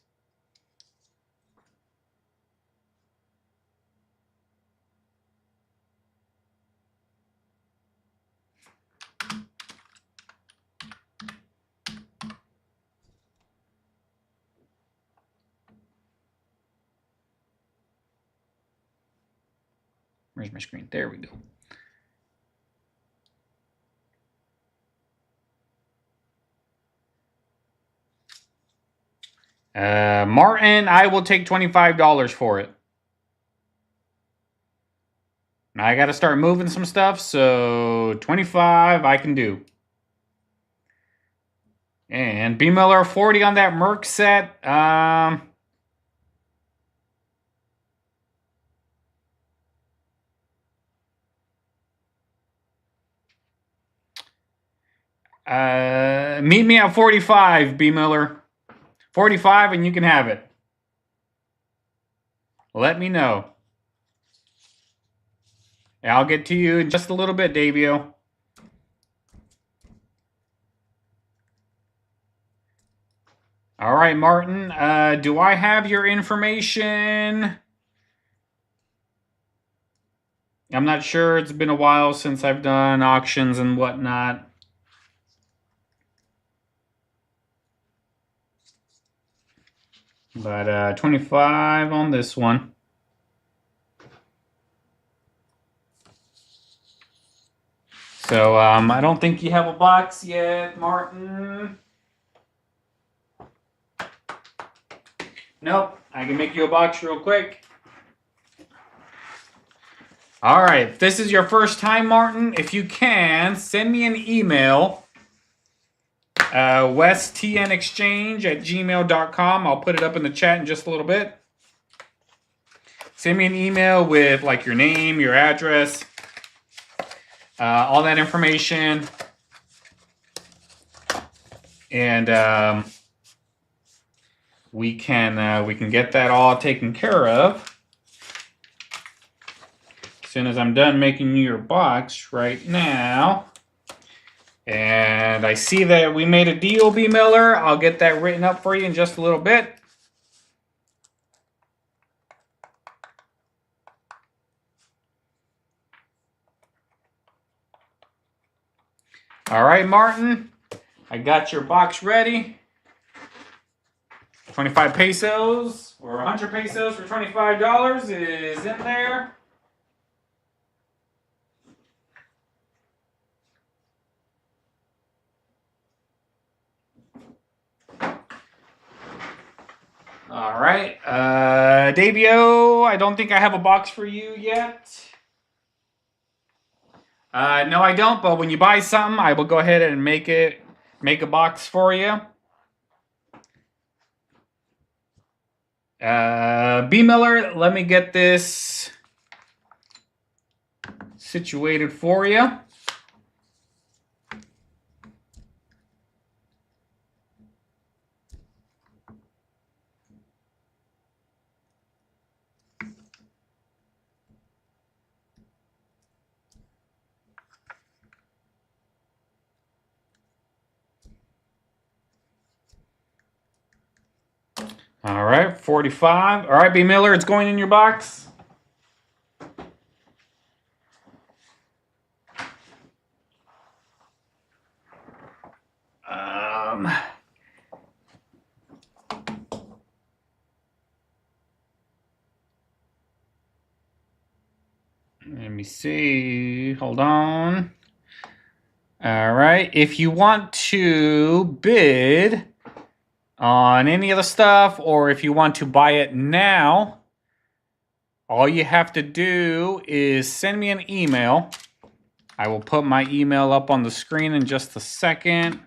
S1: Where's my screen? There we go. Martin, I will take $25 for it. Now I got to start moving some stuff, so 25 I can do. And B. Miller, 40 on that Merc set. Meet me at 45, B. Miller. 45 and you can have it. Let me know. I'll get to you in just a little bit, Davio. All right, Martin. Do I have your information? I'm not sure. It's been a while since I've done auctions and whatnot. But 25 on this one. So I don't think you have a box yet, Martin. Nope, I can make you a box real quick. All right, if this is your first time, Martin, if you can, send me an email. westTNexchange@gmail.com. I'll put it up in the chat in just a little bit. Send me an email with like your name, your address, all that information, and we can get that all taken care of as soon as I'm done making you your box right now. And I see that we made a deal, B. Miller. I'll get that written up for you in just a little bit. All right, Martin. I got your box ready. 25 pesos or 100 pesos for $25 is in there. All right, Davio, I don't think I have a box for you yet. No, I don't, but when you buy something, I will go ahead and make a box for you. B. Miller, let me get this situated for you. All right, 45. All right, B. Miller, it's going in your box. Let me see. Hold on. All right. If you want to bid on any of the stuff, or if you want to buy it now, all you have to do is send me an email. I will put my email up on the screen in just a second.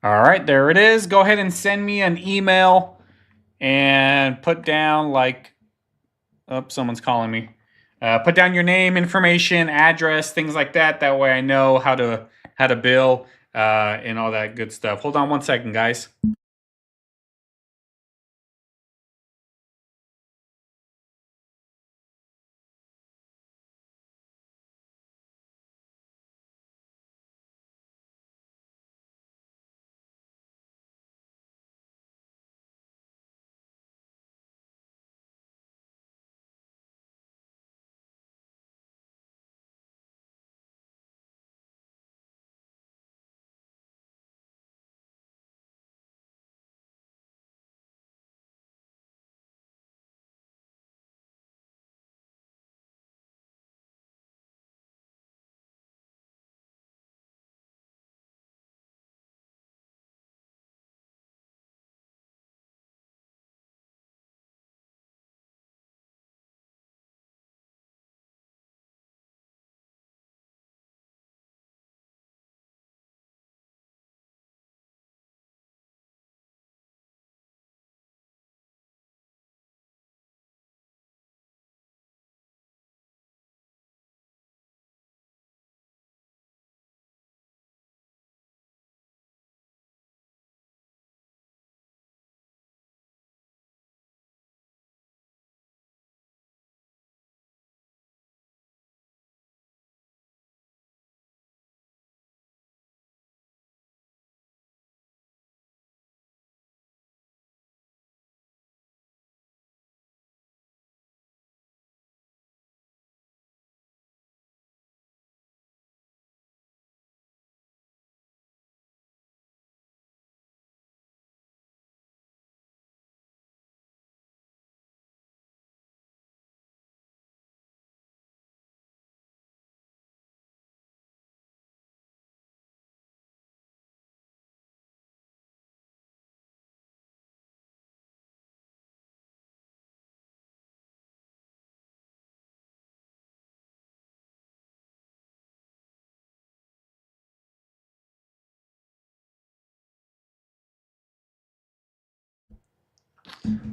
S1: All right, there it is. Go ahead and send me an email and put down like, oh, someone's calling me. Put down your name, information, address, things like that. That way I know how to bill and all that good stuff. Hold on 1 second, guys.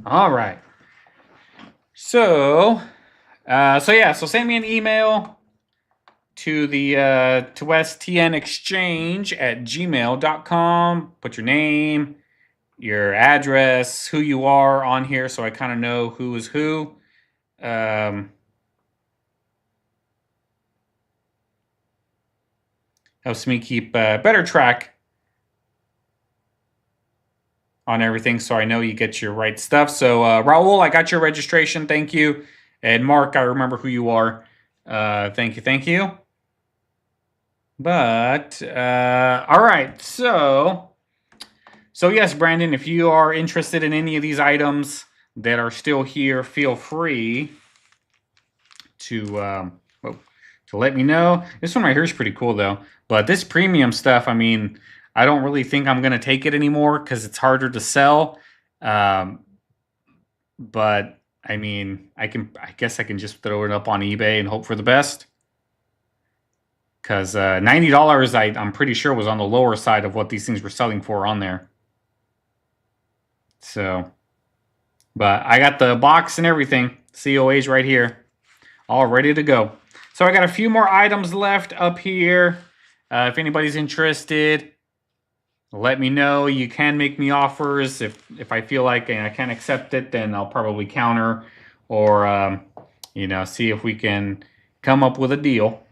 S1: All right. So send me an email to the to westTNexchange at gmail.com. Put your name, your address, who you are on here, so I kind of know who is who. Helps me keep better track on everything, so I know you get your right stuff. So Raul, I got your registration. Thank you. And Mark, I remember who you are. Thank you. But all right, so yes, Brandon, if you are interested in any of these items that are still here, feel free to let me know. This one right here is pretty cool though. But this premium stuff, I mean, I don't really think I'm gonna take it anymore because it's harder to sell. But I mean, I guess I can just throw it up on eBay and hope for the best. Because $90, I'm pretty sure was on the lower side of what these things were selling for on there. So, but I got the box and everything, COAs right here, all ready to go. So I got a few more items left up here. If anybody's interested, let me know. You can make me offers. If I feel like I can't accept it, then I'll probably counter or, see if we can come up with a deal.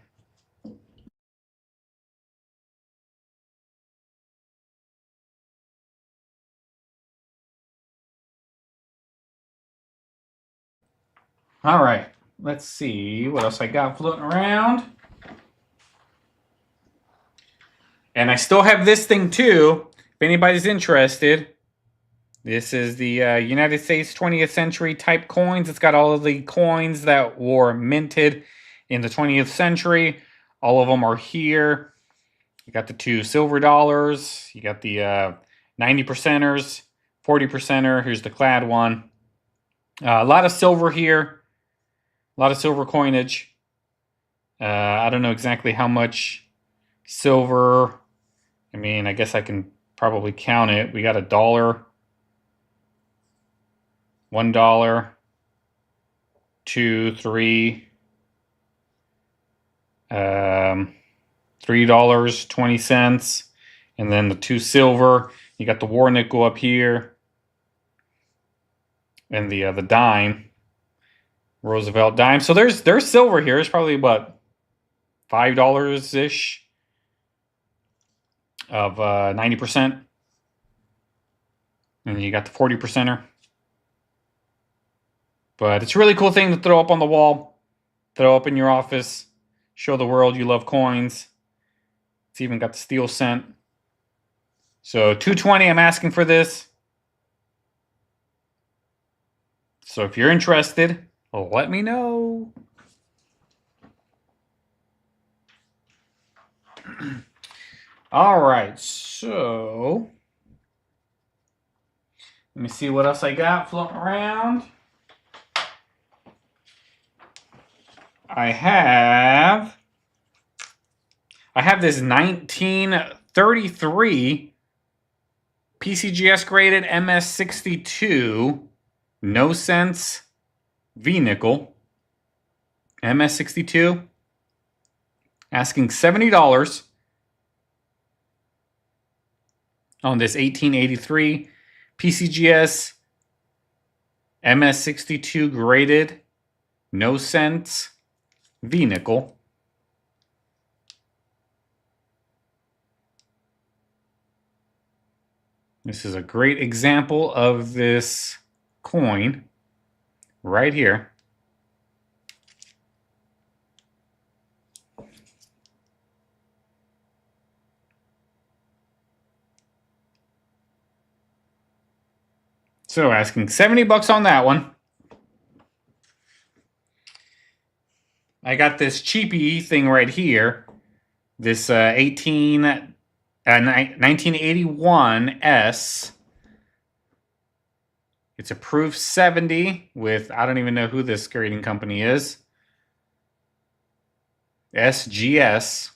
S1: All right, let's see what else I got floating around. And I still have this thing too, if anybody's interested. This is the United States 20th century type coins. It's got all of the coins that were minted in the 20th century. All of them are here. You got the 2 silver dollars. You got the 90 percenters, 40 percenter. Here's the clad one. A lot of silver here. A lot of silver coinage. I don't know exactly how much silver. I mean, I guess I can probably count it. We got $1. $1, 2, 3, $3.20, and then the 2 silver. You got the war nickel up here, and the dime, Roosevelt dime. So there's silver here. It's probably what, $5 ish of 90%, and you got the 40%er. But it's a really cool thing to throw up on the wall, throw up in your office, show the world you love coins. It's even got the steel cent. So $2.20 I'm asking for this. So if you're interested, let me know. All right, so let me see what else I got floating around. I have this 1933 PCGS graded MS62 no cents V nickel. MS62 asking $70 on this 1883 PCGS MS62 graded no cents V nickel. This is a great example of this coin right here. So asking $70 on that one. I got this cheapy thing right here. This 1981 S. It's a proof 70 with, I don't even know who this grading company is. SGS.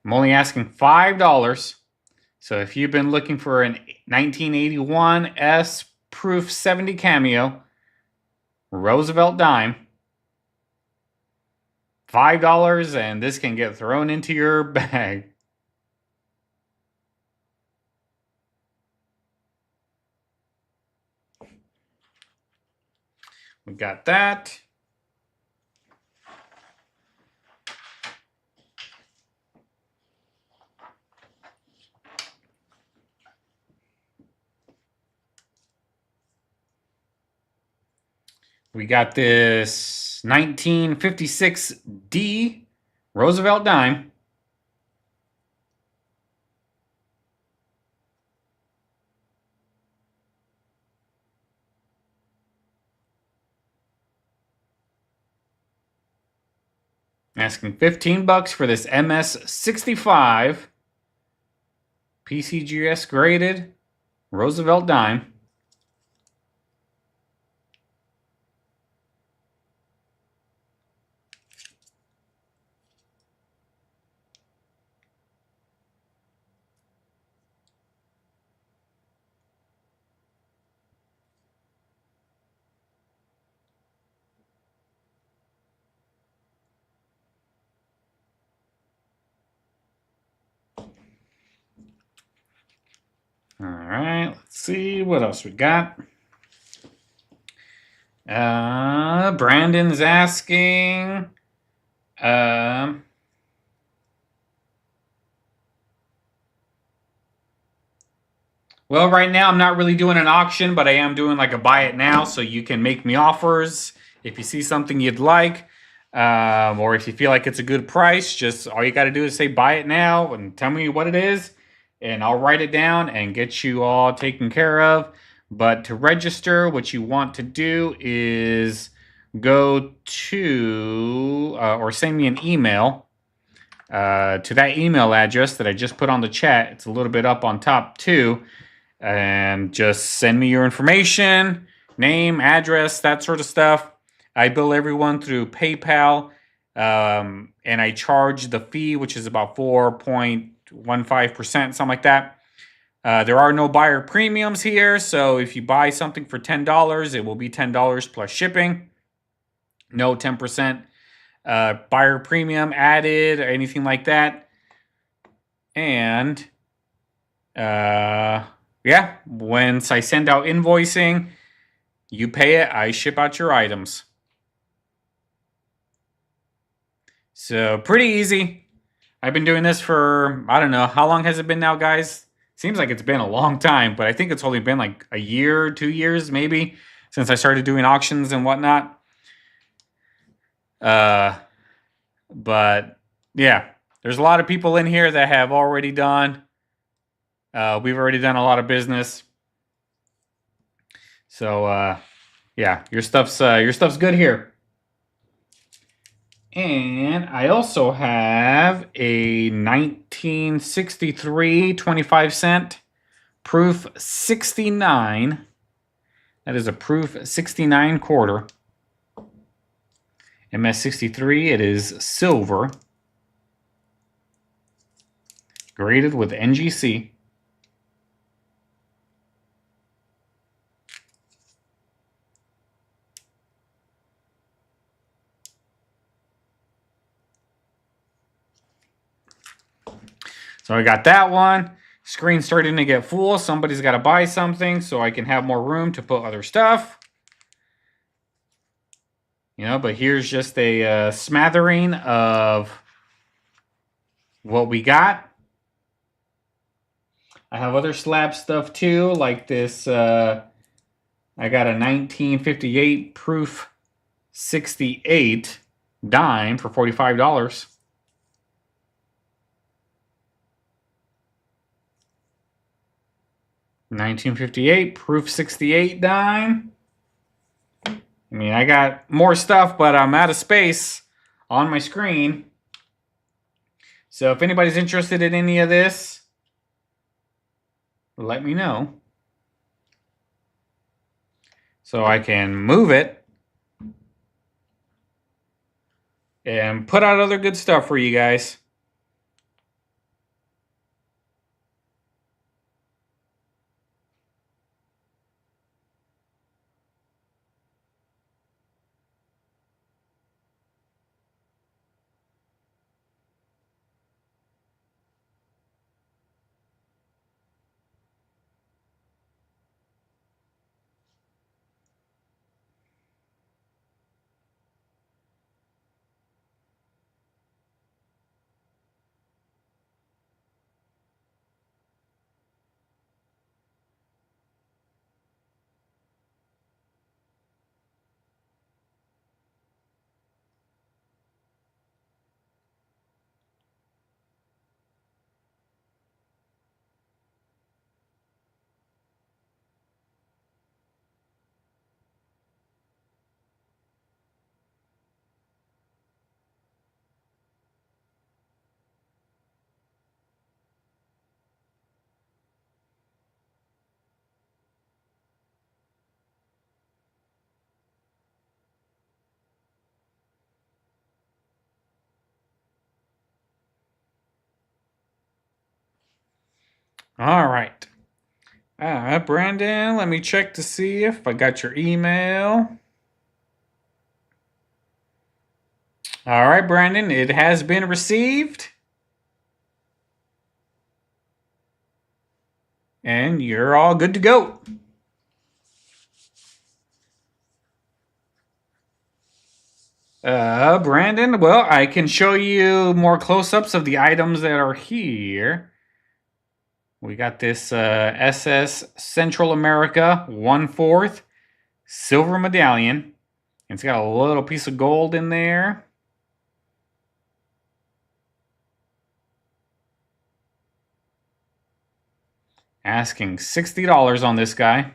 S1: I'm only asking $5. So if you've been looking for an 1981 S proof 70 cameo, Roosevelt dime, $5, and this can get thrown into your bag. We got that. We got this 1956 D Roosevelt dime. Asking $15 for this MS65 PCGS graded Roosevelt dime. All right, let's see what else we got. Brandon's asking, well, right now I'm not really doing an auction, but I am doing like a buy it now, so you can make me offers if you see something you'd like, or if you feel like it's a good price. Just all you got to do is say buy it now and tell me what it is, and I'll write it down and get you all taken care of. But to register, what you want to do is go to or send me an email to that email address that I just put on the chat. It's a little bit up on top too. And just send me your information, name, address, that sort of stuff. I bill everyone through PayPal, and I charge the fee, which is about 4.15%, something like that. There are no buyer premiums here, so if you buy something for $10, it will be $10 plus shipping. No 10% buyer premium added or anything like that. And yeah, once I send out invoicing, you pay it, I ship out your items. So pretty easy. I've been doing this for, I don't know, how long has it been now, guys? Seems like it's been a long time, but I think it's only been like a year, 2 years maybe, since I started doing auctions and whatnot. But yeah, there's a lot of people in here that have already done. We've already done a lot of business. So yeah, your stuff's good here. And I also have a 1963 25-cent proof 69. That is a proof 69 quarter. MS63, it is silver. Graded with NGC. So I got that one. Screen's starting to get full. Somebody's got to buy something so I can have more room to put other stuff. You know, but here's just a smattering of what we got. I have other slab stuff too, like this. I got a 1958 proof 68 dime for $45. $1958 proof 68 dime. I mean, I got more stuff, but I'm out of space on my screen. So if anybody's interested in any of this, let me know, so I can move it and put out other good stuff for you guys. All right. Brandon, let me check to see if I got your email. All right, Brandon, it has been received. And you're all good to go. Brandon, well, I can show you more close-ups of the items that are here. We got this SS Central America 1/4 silver medallion. It's got a little piece of gold in there. Asking $60 on this guy.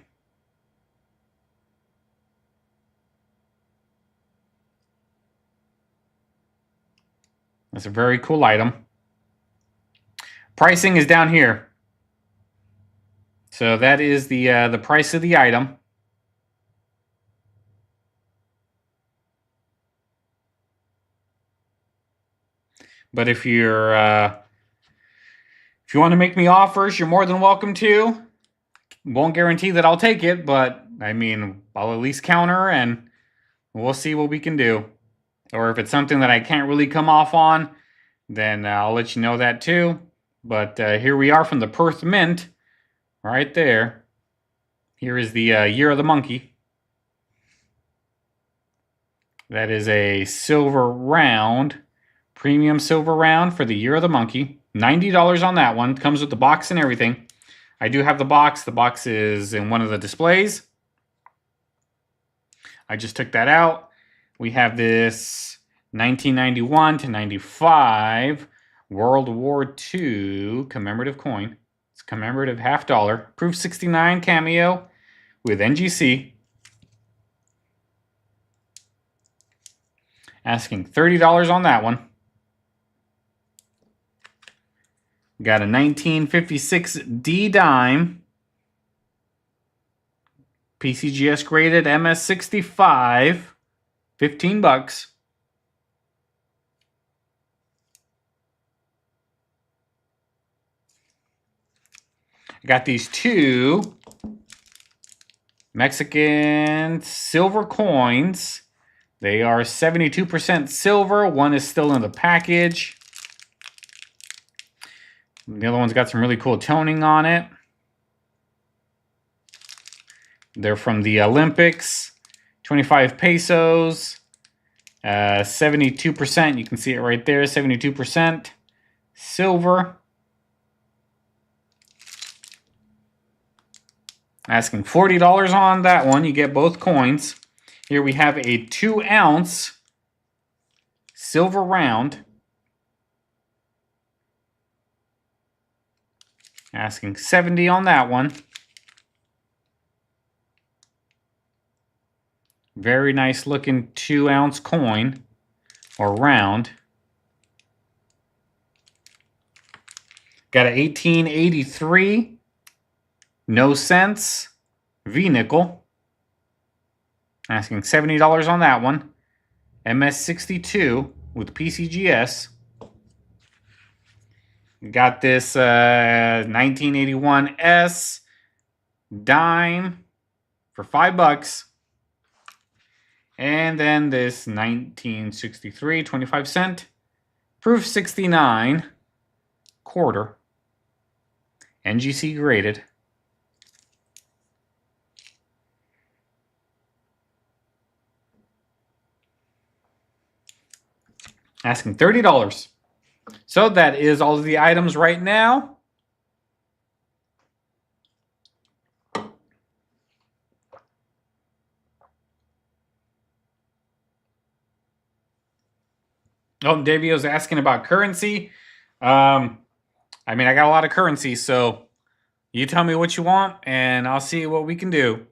S1: That's a very cool item. Pricing is down here. So that is the price of the item. But if you're If you want to make me offers, you're more than welcome to. Won't guarantee that I'll take it, but I mean, I'll at least counter and we'll see what we can do. Or if it's something that I can't really come off on, then I'll let you know that too. But here we are from the Perth Mint, right there. Here is the Year of the Monkey. That is a silver round, premium silver round for the Year of the Monkey. $90 on that one. Comes with the box and everything. I do have the box. The box is in one of the displays. I just took that out. We have this 1991 to 95 World War II commemorative coin. It's commemorative $50. Proof 69 cameo with NGC. Asking $30 on that one. Got a 1956 D dime. PCGS graded MS65. $15. I got these two Mexican silver coins. They are 72% silver. One is still in the package. The other one's got some really cool toning on it. They're from the Olympics. 25 pesos. 72%. You can see it right there. 72% silver. Asking $40 on that one. You get both coins. Here we have a 2-ounce silver round. Asking $70 on that one. Very nice looking 2-ounce coin or round. Got an 1883 no cents V-nickel. Asking $70 on that one. MS62 with PCGS. Got this 1981 S dime for $5. And then this 1963 25 cent. Proof 69 quarter. NGC graded. Asking $30. So that is all of the items right now. Oh, Davio's asking about currency. I mean, I got a lot of currency, so you tell me what you want, and I'll see what we can do.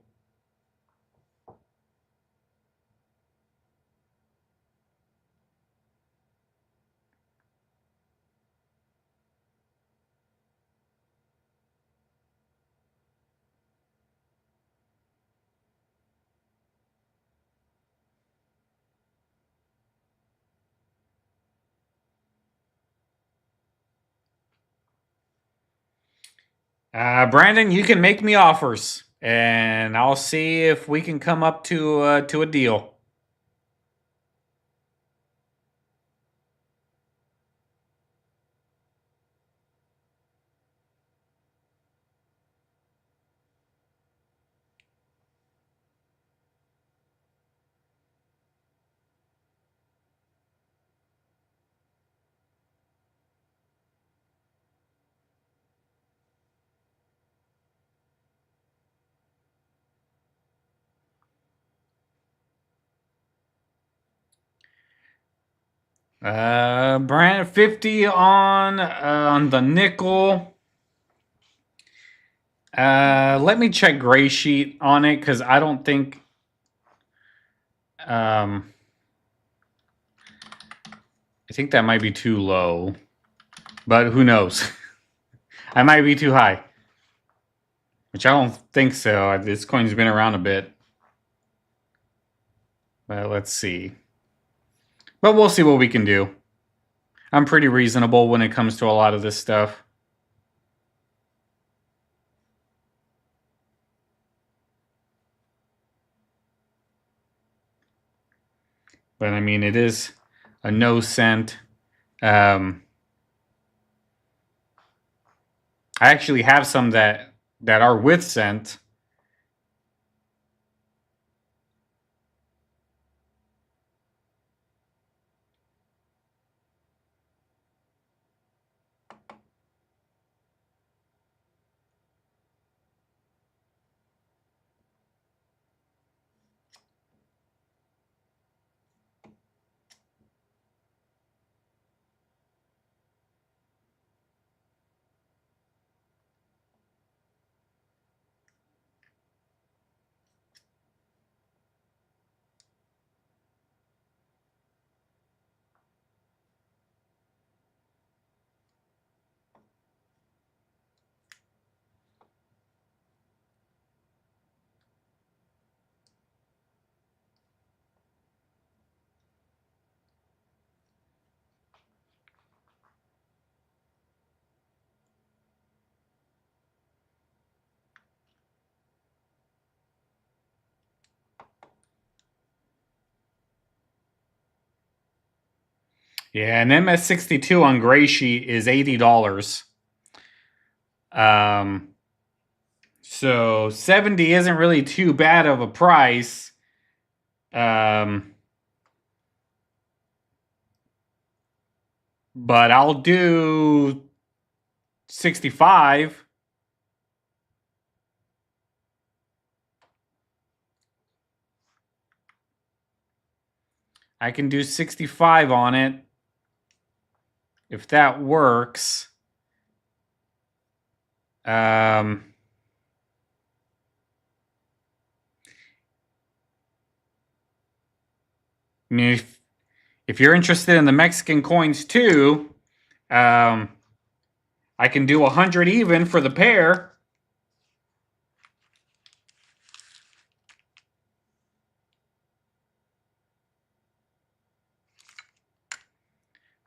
S1: Brandon, you can make me offers, and I'll see if we can come up to a deal. Brandon, 50 on the nickel. Let me check gray sheet on it because I don't think. I think that might be too low, but who knows? I might be too high, which I don't think so. This coin's been around a bit, but let's see. But we'll see what we can do. I'm pretty reasonable when it comes to a lot of this stuff. But I mean, it is a no scent. I actually have some that are with scent. Yeah, an MS62 on gray sheet is $80. So 70 isn't really too bad of a price. But I'll do 65. I can do 65 on it if that works. I mean, if you're interested in the Mexican coins too, I can do 100 even for the pair.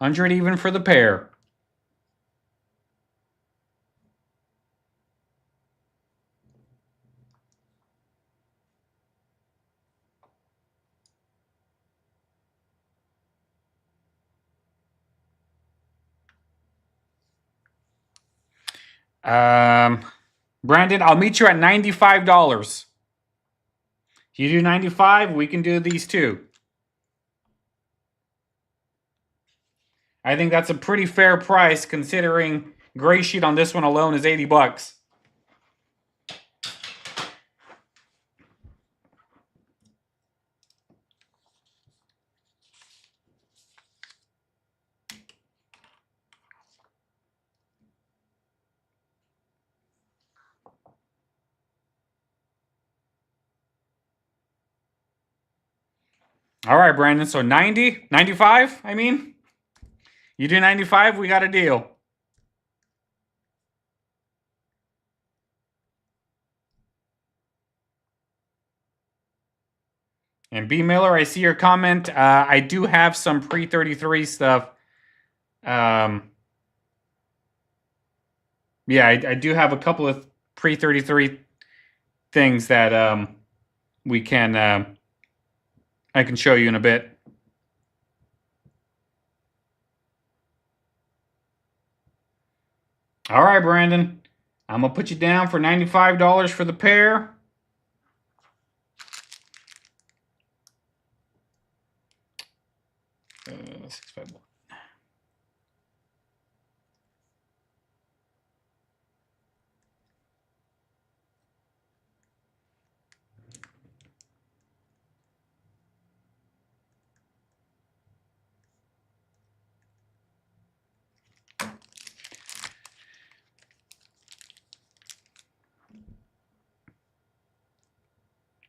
S1: $100 even for the pair. Brandon, I'll meet you at $95. If you do 95, we can do these two. I think that's a pretty fair price considering gray sheet on this one alone is $80. All right, Brandon. So 90, 95, I mean. You do 95, we got a deal. And B. Miller, I see your comment. I do have some pre-33 stuff. Yeah, I do have a couple of pre-33 things that we can I can show you in a bit. All right, Brandon. I'm going to put you down for $95 for the pair.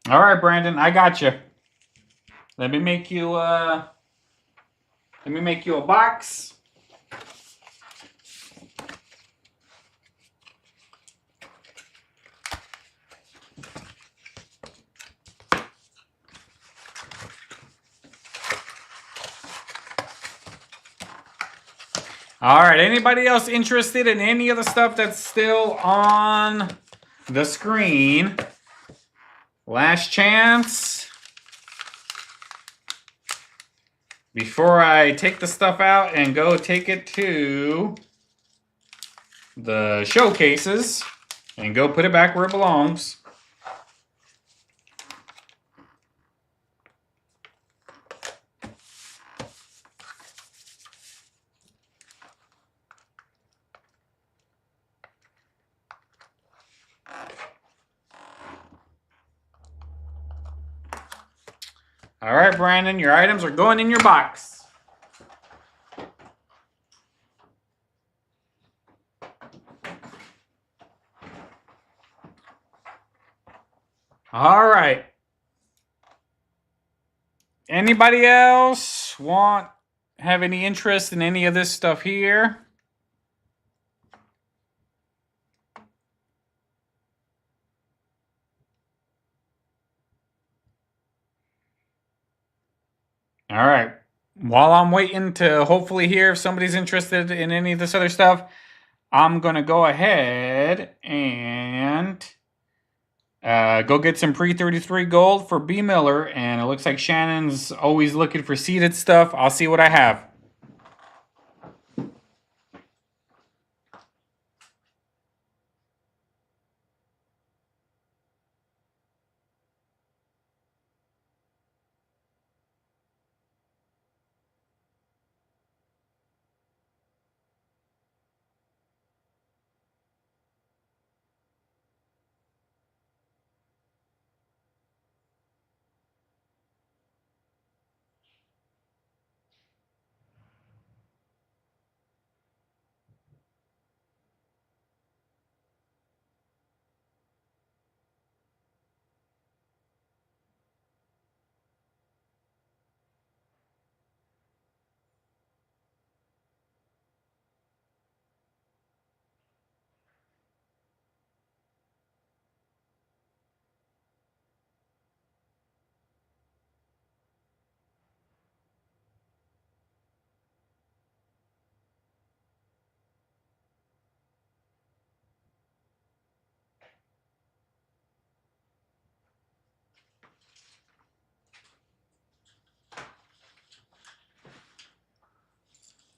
S1: All right, Brandon, I got you. Let me make you a box. All right, anybody else interested in any of the stuff that's still on the screen? Last chance. before I take the stuff out and go take it to the showcases and go put it back where it belongs. All right, Brandon, your items are going in your box. All right. Anybody else have any interest in any of this stuff here? All right. While I'm waiting to hopefully hear if somebody's interested in any of this other stuff, I'm going to go ahead and go get some pre-33 gold for B. Miller. And it looks like Shannon's always looking for seeded stuff. I'll see what I have.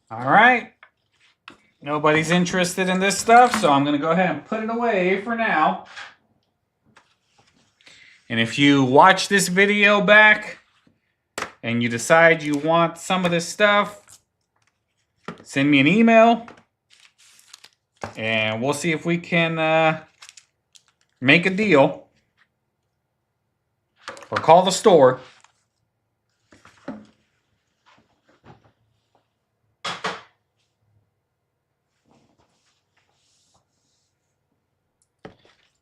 S1: All right. Nobody's interested in this stuff, so I'm going to go ahead and put it away for now. And if you watch this video back and you decide you want some of this stuff, send me an email and we'll see if we can make a deal or call the store.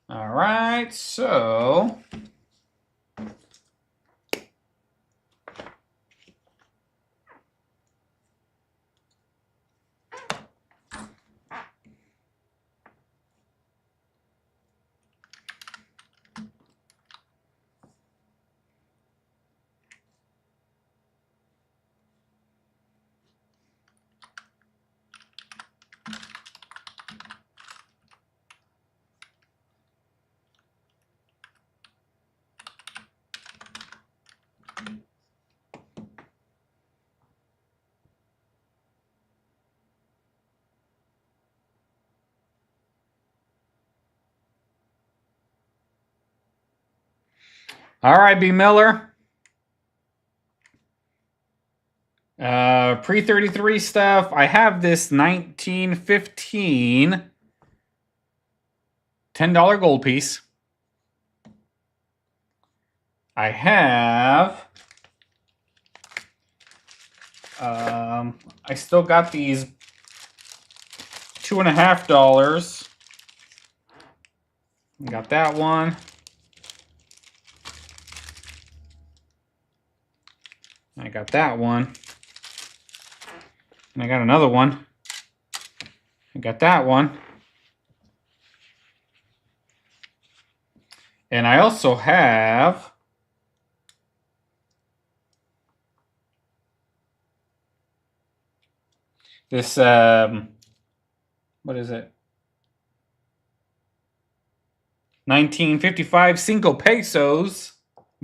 S1: All right, so all right, B. Miller. Pre-33 stuff. I have this 1915 $10 gold piece. I have I still got these $2.50. Got that one. I got that one. And I got another one. I got that one. And I also have this, what is it? 1955 5 pesos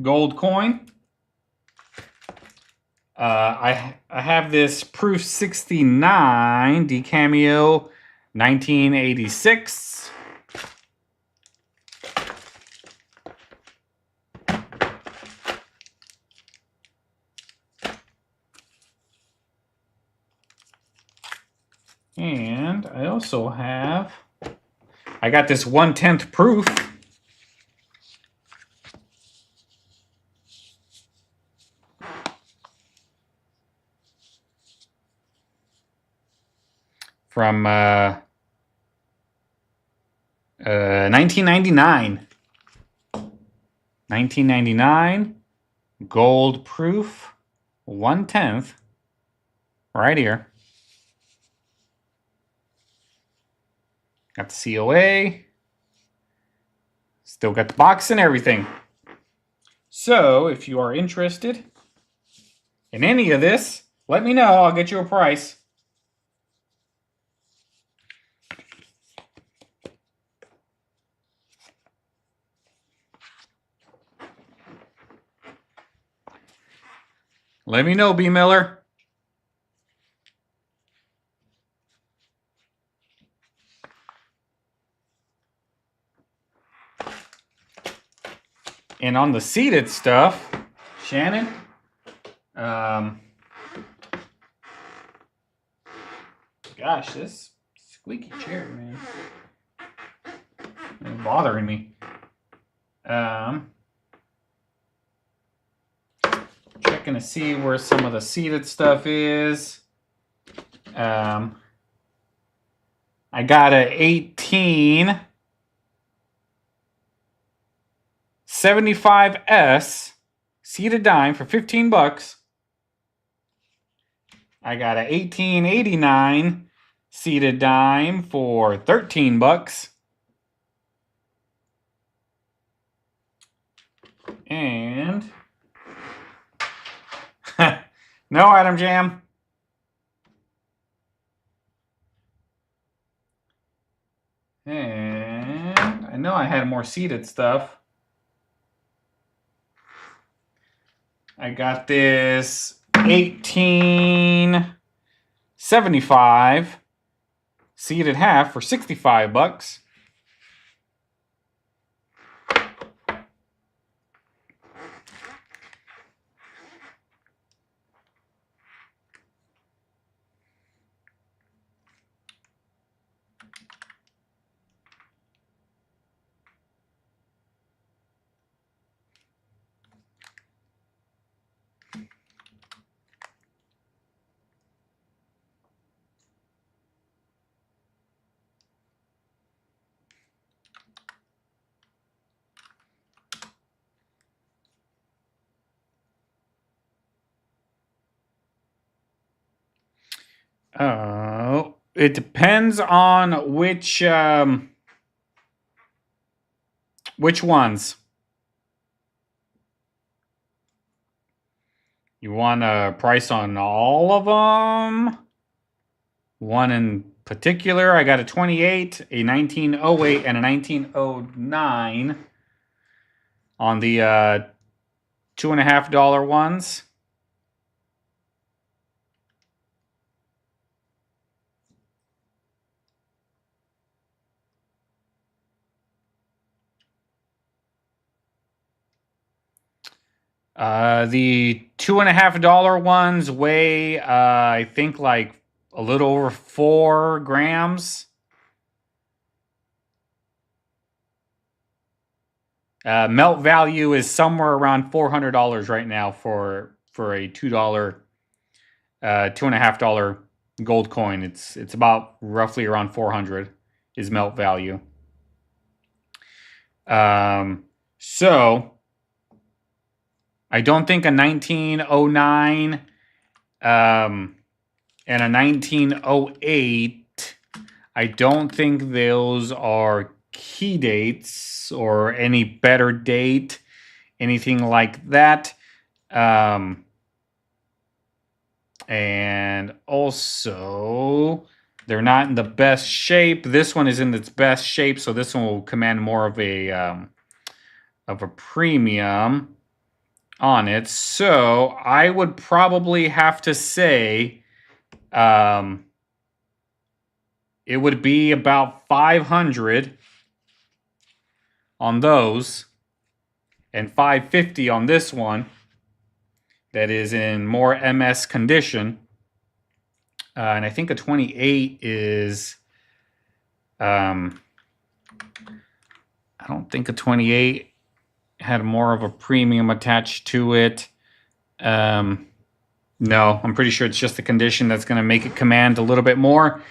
S1: gold coin. I have this Proof 69 DeCameo 1986. And I also have, I got this 1/10 proof. From 1999. 1999 gold proof 1/10 right here. Got the COA. Still got the box and everything. So if you are interested in any of this, let me know. I'll get you a price. Let me know, B. Miller. And on the seated stuff, Shannon, gosh, this squeaky chair, man, it's bothering me. Checking to see where some of the seated stuff is. I got a 1875S seated dime for $15. I got a 1889 seated dime for $13. And no Adam Jam. And I know I had more seated stuff. I got this 1875 seated half for $65. It depends on which ones. You want a price on all of them? One in particular, I got a 28, a 1908, and a 1909 on the $2.50 ones. The $2.50 ones weigh, I think, like a little over 4 grams. Melt value is somewhere around $400 right now for a $2.50 gold coin. It's about roughly around 400 is melt value. So I don't think a 1909 and a 1908, I don't think those are key dates or any better date, anything like that. And also, they're not in the best shape. This one is in its best shape, so this one will command more of a premium. on it. So I would probably have to say it would be about 500 on those and 550 on this one that is in more MS condition. And I think a 28 is, I don't think a 28 had more of a premium attached to it. No, I'm pretty sure it's just the condition that's going to make it command a little bit more.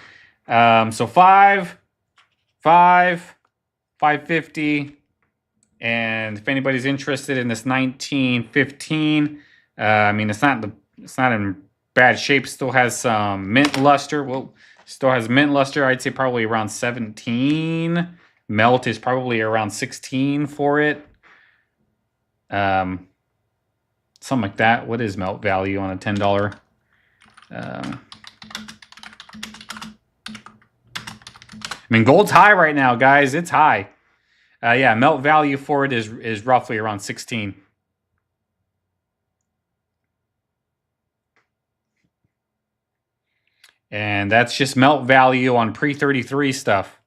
S1: So 550. And if anybody's interested in this 1915, I mean, it's not in bad shape. Still has some mint luster. Well, still has mint luster. I'd say probably around 17. Melt is probably around 16 for it. Something like that. What is melt value on a $10? I mean, gold's high right now, guys. It's high. Yeah, melt value for it is roughly around 16. And that's just melt value on pre-33 stuff.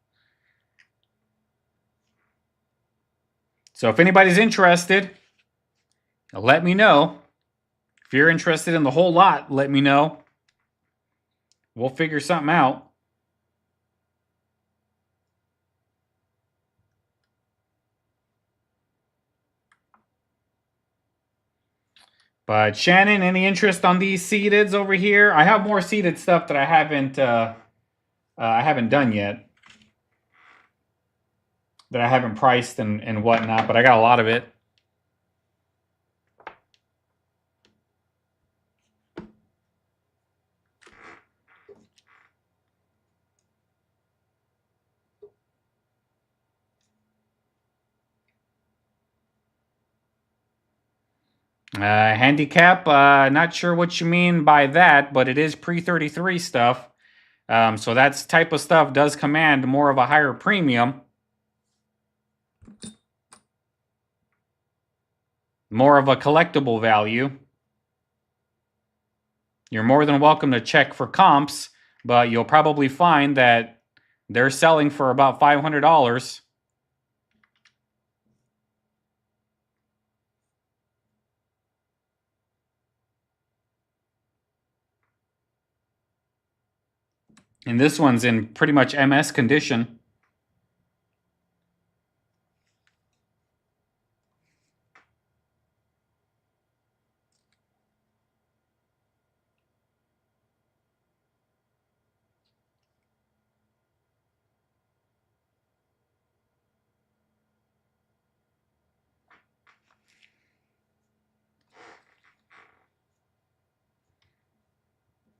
S1: So if anybody's interested, let me know. If you're interested in the whole lot, let me know. We'll figure something out. But Shannon, any interest on these seededs over here? I have more seeded stuff that I haven't done yet, that I haven't priced and whatnot, but I got a lot of it. Handicap, not sure what you mean by that, but it is pre-33 stuff. So that type of stuff does command more of a higher premium. More of a collectible value. You're more than welcome to check for comps, but you'll probably find that they're selling for about $500. And this one's in pretty much MS condition.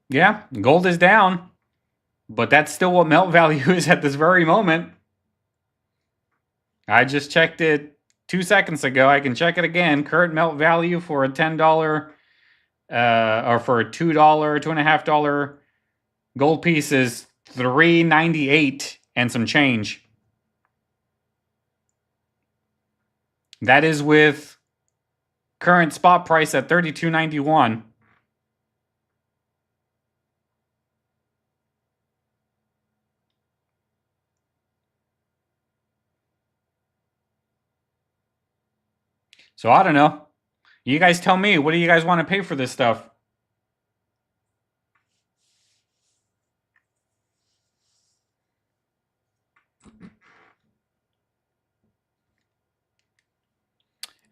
S1: Yeah, gold is down, but that's still what melt value is at this very moment. I just checked it 2 seconds ago. I can check it again. Current melt value for a $10 or for a $2, $2.50 gold piece is $3.98 and some change. That is with current spot price at $32.91. So I don't know. You guys tell me, what do you guys want to pay for this stuff?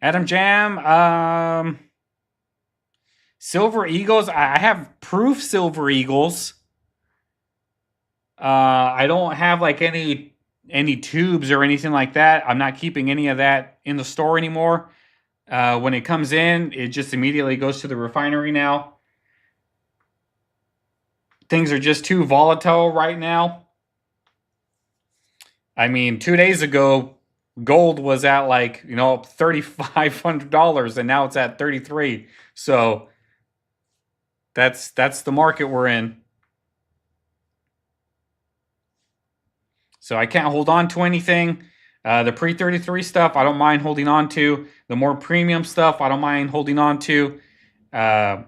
S1: Adam Jam, Silver Eagles. I have proof Silver Eagles. I don't have like any tubes or anything like that. I'm not keeping any of that in the store anymore. When it comes in, it just immediately goes to the refinery now. Things are just too volatile right now. I mean, 2 days ago, gold was at like, $3,500 and now it's at 33. So that's the market we're in. So I can't hold on to anything. The pre-33 stuff, I don't mind holding on to. The more premium stuff, I don't mind holding on to. I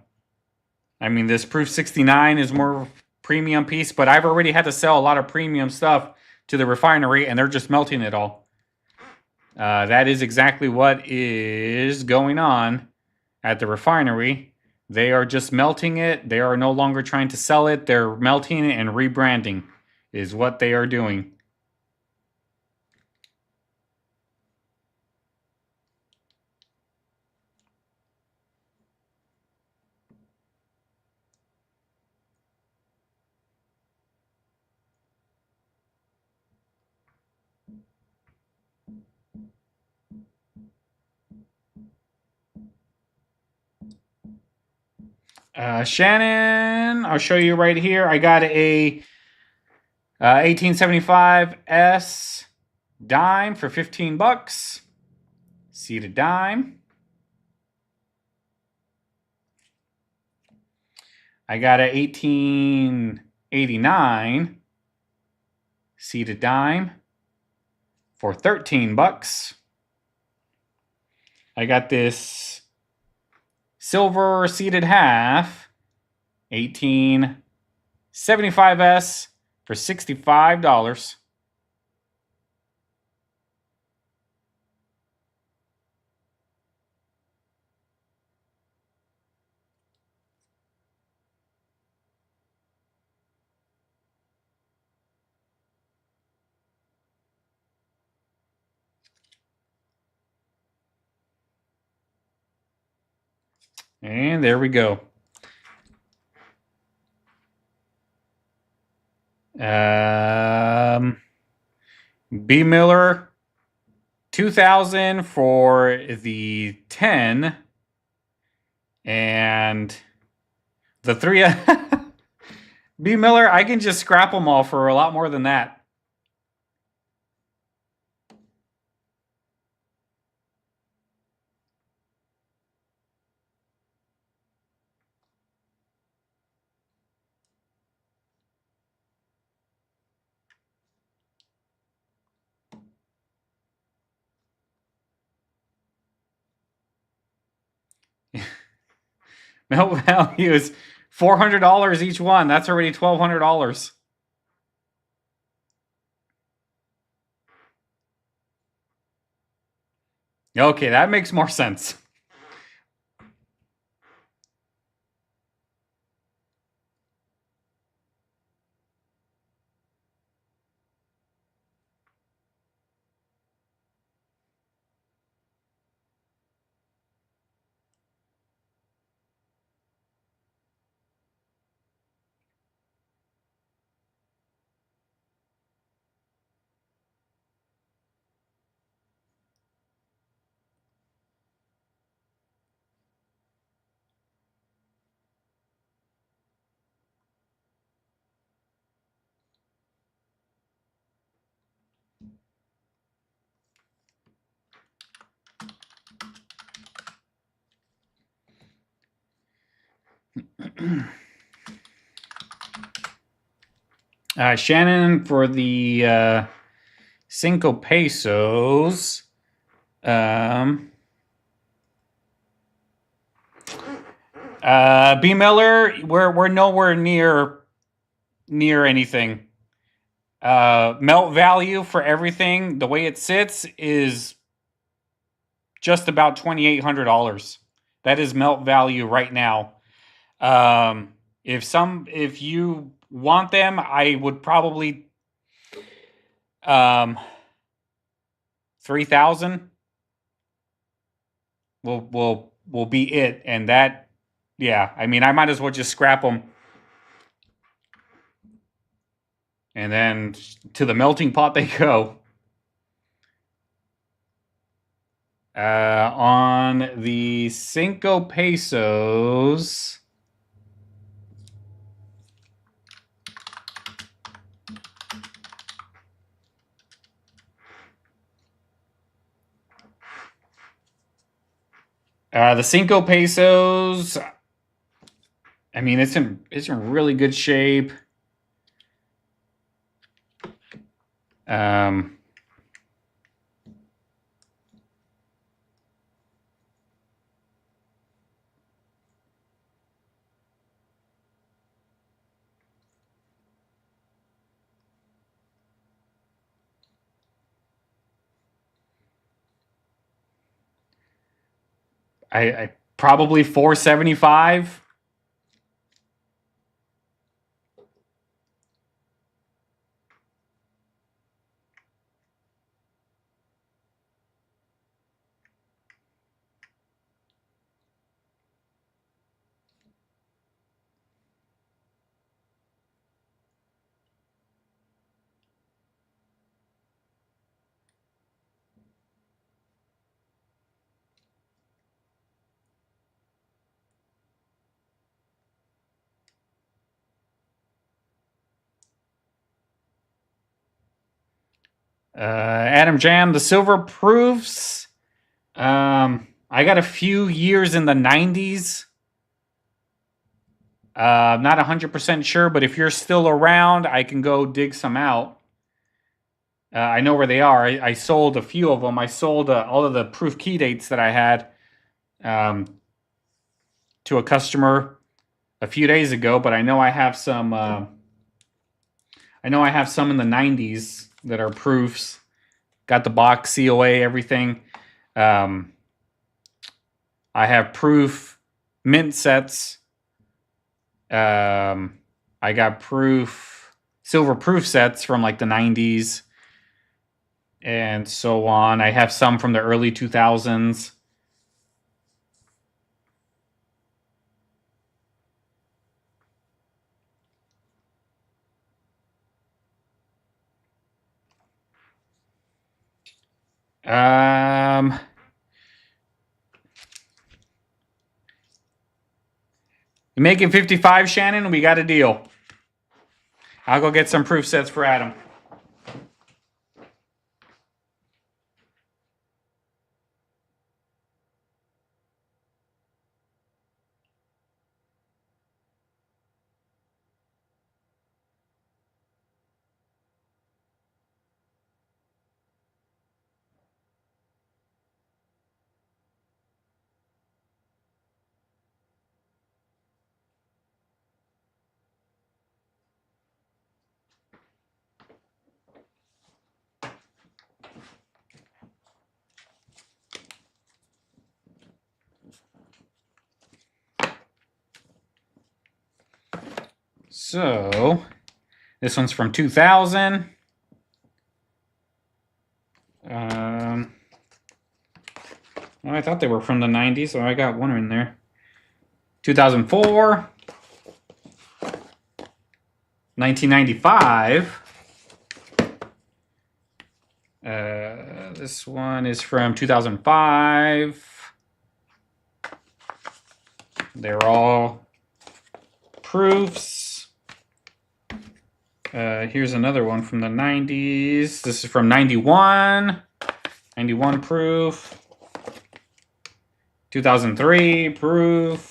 S1: mean, this Proof 69 is more premium piece, but I've already had to sell a lot of premium stuff to the refinery, and they're just melting it all. That is exactly what is going on at the refinery. They are just melting it. They are no longer trying to sell it. They're melting it and rebranding is what they are doing. Shannon, I'll show you right here. I got a 1875S dime for 15 bucks. Seated dime. I got a 1889 seated dime for 13 bucks. I got this silver seated half 1875S for $65. And there we go. B. Miller 2000 for the 10. And the 3 B. Miller, I can just scrap them all for a lot more than that. Melt value is $400 each one. That's already $1,200. Okay, that makes more sense. Shannon, for the 5 pesos. B. Miller, we're nowhere near anything. Melt value for everything, the way it sits, is just about $2,800. That is melt value right now. If you want them, I would probably 3,000 will be it, and that, yeah, I mean, I might as well just scrap them. And then to the melting pot they go. On the 5 pesos. The 5 pesos, I mean, it's in really good shape.
S2: I probably $4.75. Adam Jam, the silver proofs. I got a few years in the 90s. Not 100% sure, but if you're still around, I can go dig some out. I know where they are. I sold a few of them. I sold all of the proof key dates that I had to a customer a few days ago, but I know I have some. I know I have some in the 90s that are proofs. Got the box, COA, everything. I have proof mint sets. I got proof silver proof sets from like the 90s and so on. I have some from the early 2000s. You making 55, Shannon? We got a deal. I'll go get some proof sets for Adam. So, this one's from 2000. Well, I thought they were from the 90s, so I got one in there. 2004. 1995. This one is from 2005. They're all proofs. Here's another one from the 90s. This is from 91. 91 proof. 2003 proof.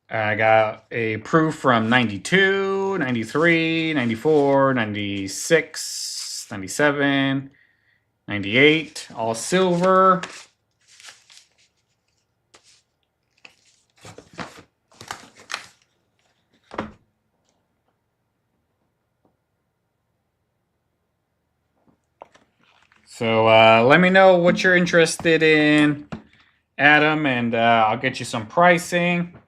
S2: I got a proof from 92, 93, 94, 96, 97, 98, all silver. So let me know what you're interested in, Adam, and I'll get you some pricing.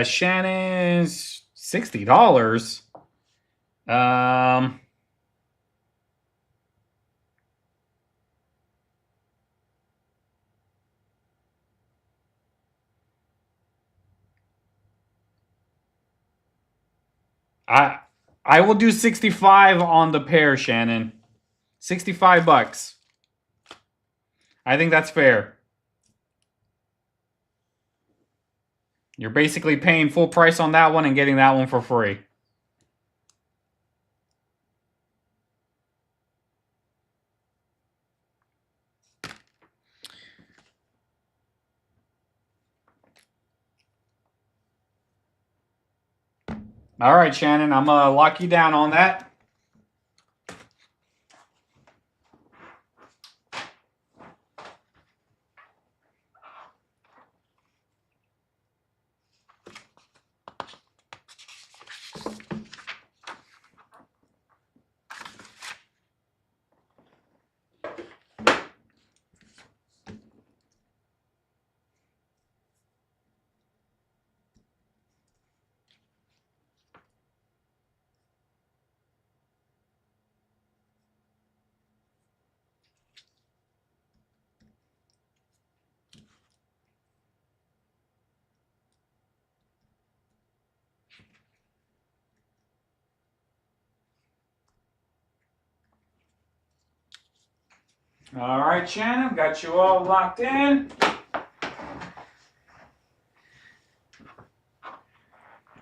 S2: Shannon's $60. I will do 65 on the pair, Shannon. 65 bucks. I think that's fair. You're basically paying full price on that one and getting that one for free. All right, Shannon, I'm going to lock you down on that. All right, Shannon, got you all locked in.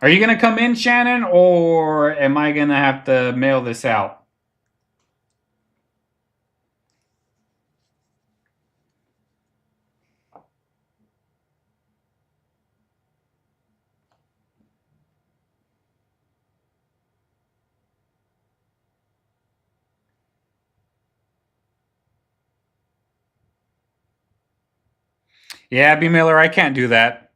S2: Are you going to come in, Shannon, or am I going to have to mail this out? Yeah, B. Miller, I can't do that.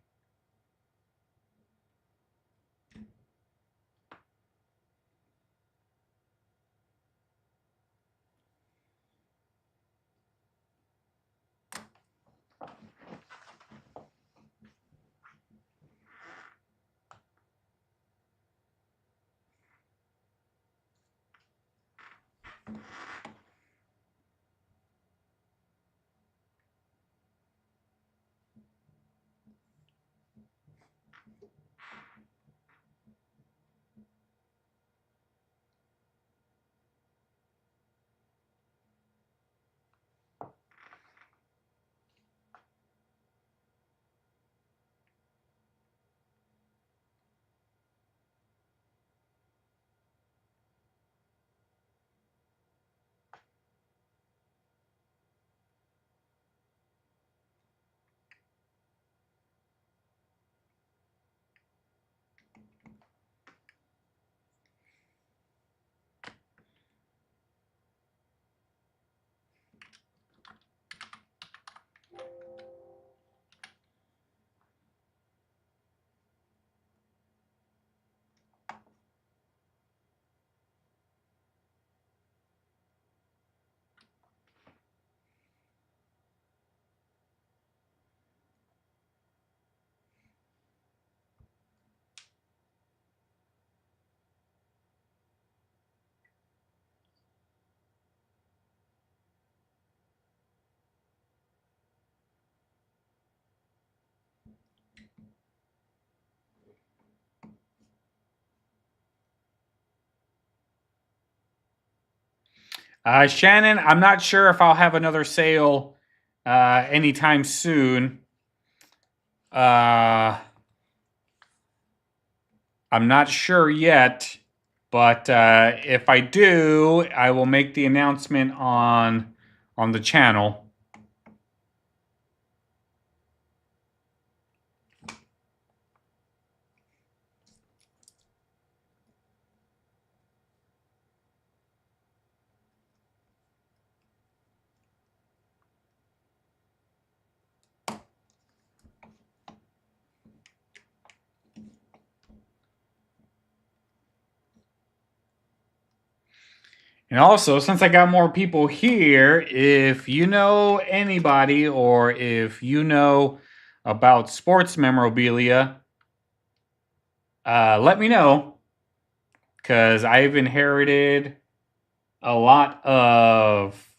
S2: Shannon, I'm not sure if I'll have another sale anytime soon. I'm not sure yet, but if I do, I will make the announcement on the channel. And also, since I got more people here, if you know anybody or if you know about sports memorabilia, let me know, because I've inherited a lot of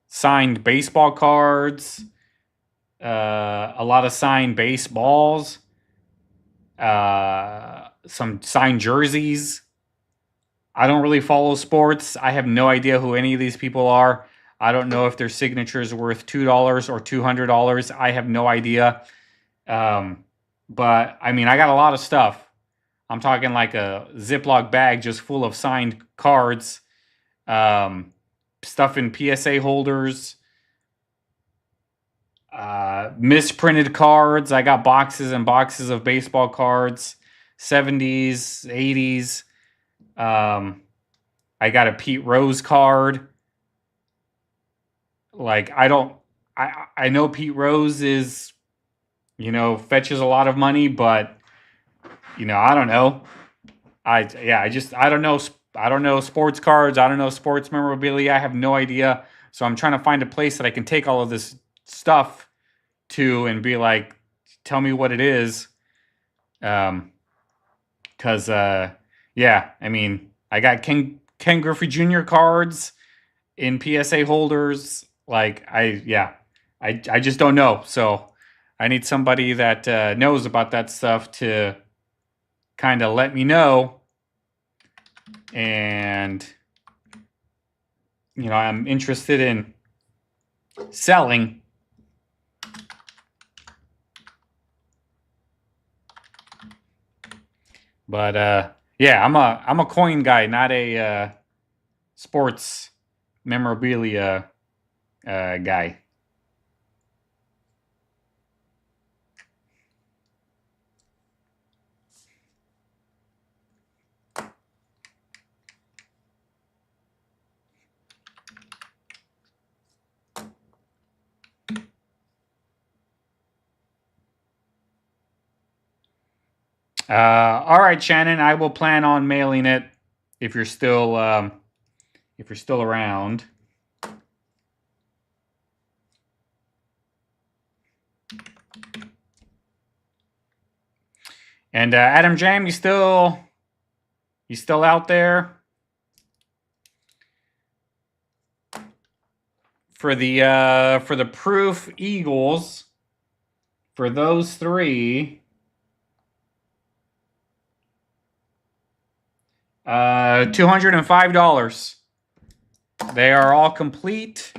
S2: signed baseball cards, a lot of signed baseballs, some signed jerseys. I don't really follow sports. I have no idea who any of these people are. I don't know if their signature is worth $2 or $200. I have no idea. But I mean, I got a lot of stuff. I'm talking like a Ziploc bag just full of signed cards, stuff in PSA holders, misprinted cards. I got boxes and boxes of baseball cards. 70s, 80s. I got a Pete Rose card. Like, I know Pete Rose is, fetches a lot of money, but, I don't know. I don't know. I don't know sports cards. I don't know sports memorabilia. I have no idea. So I'm trying to find a place that I can take all of this stuff to and be like, tell me what it is. Cause yeah, I mean, I got Ken Griffey Jr. cards in PSA holders. Like I just don't know. So I need somebody that knows about that stuff to kind of let me know. And I'm interested in selling. But yeah, I'm a coin guy, not a sports memorabilia guy. All right, Shannon, I will plan on mailing it if you're still around. And Adam Jam, you still out there for the proof Eagles? For those three, $205. They are all complete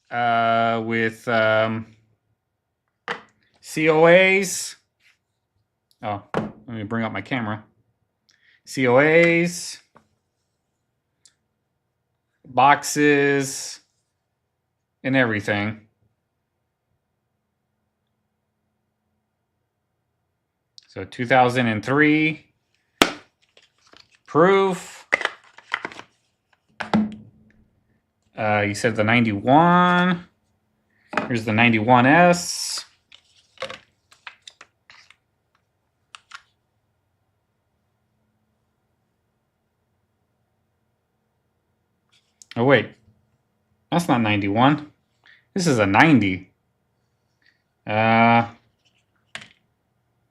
S2: with COAs. Oh, let me bring up my camera. COAs, boxes, and everything. So 2003 proof. You said the 91. Here's the 91S. Oh, wait. That's not 91. This is a 90.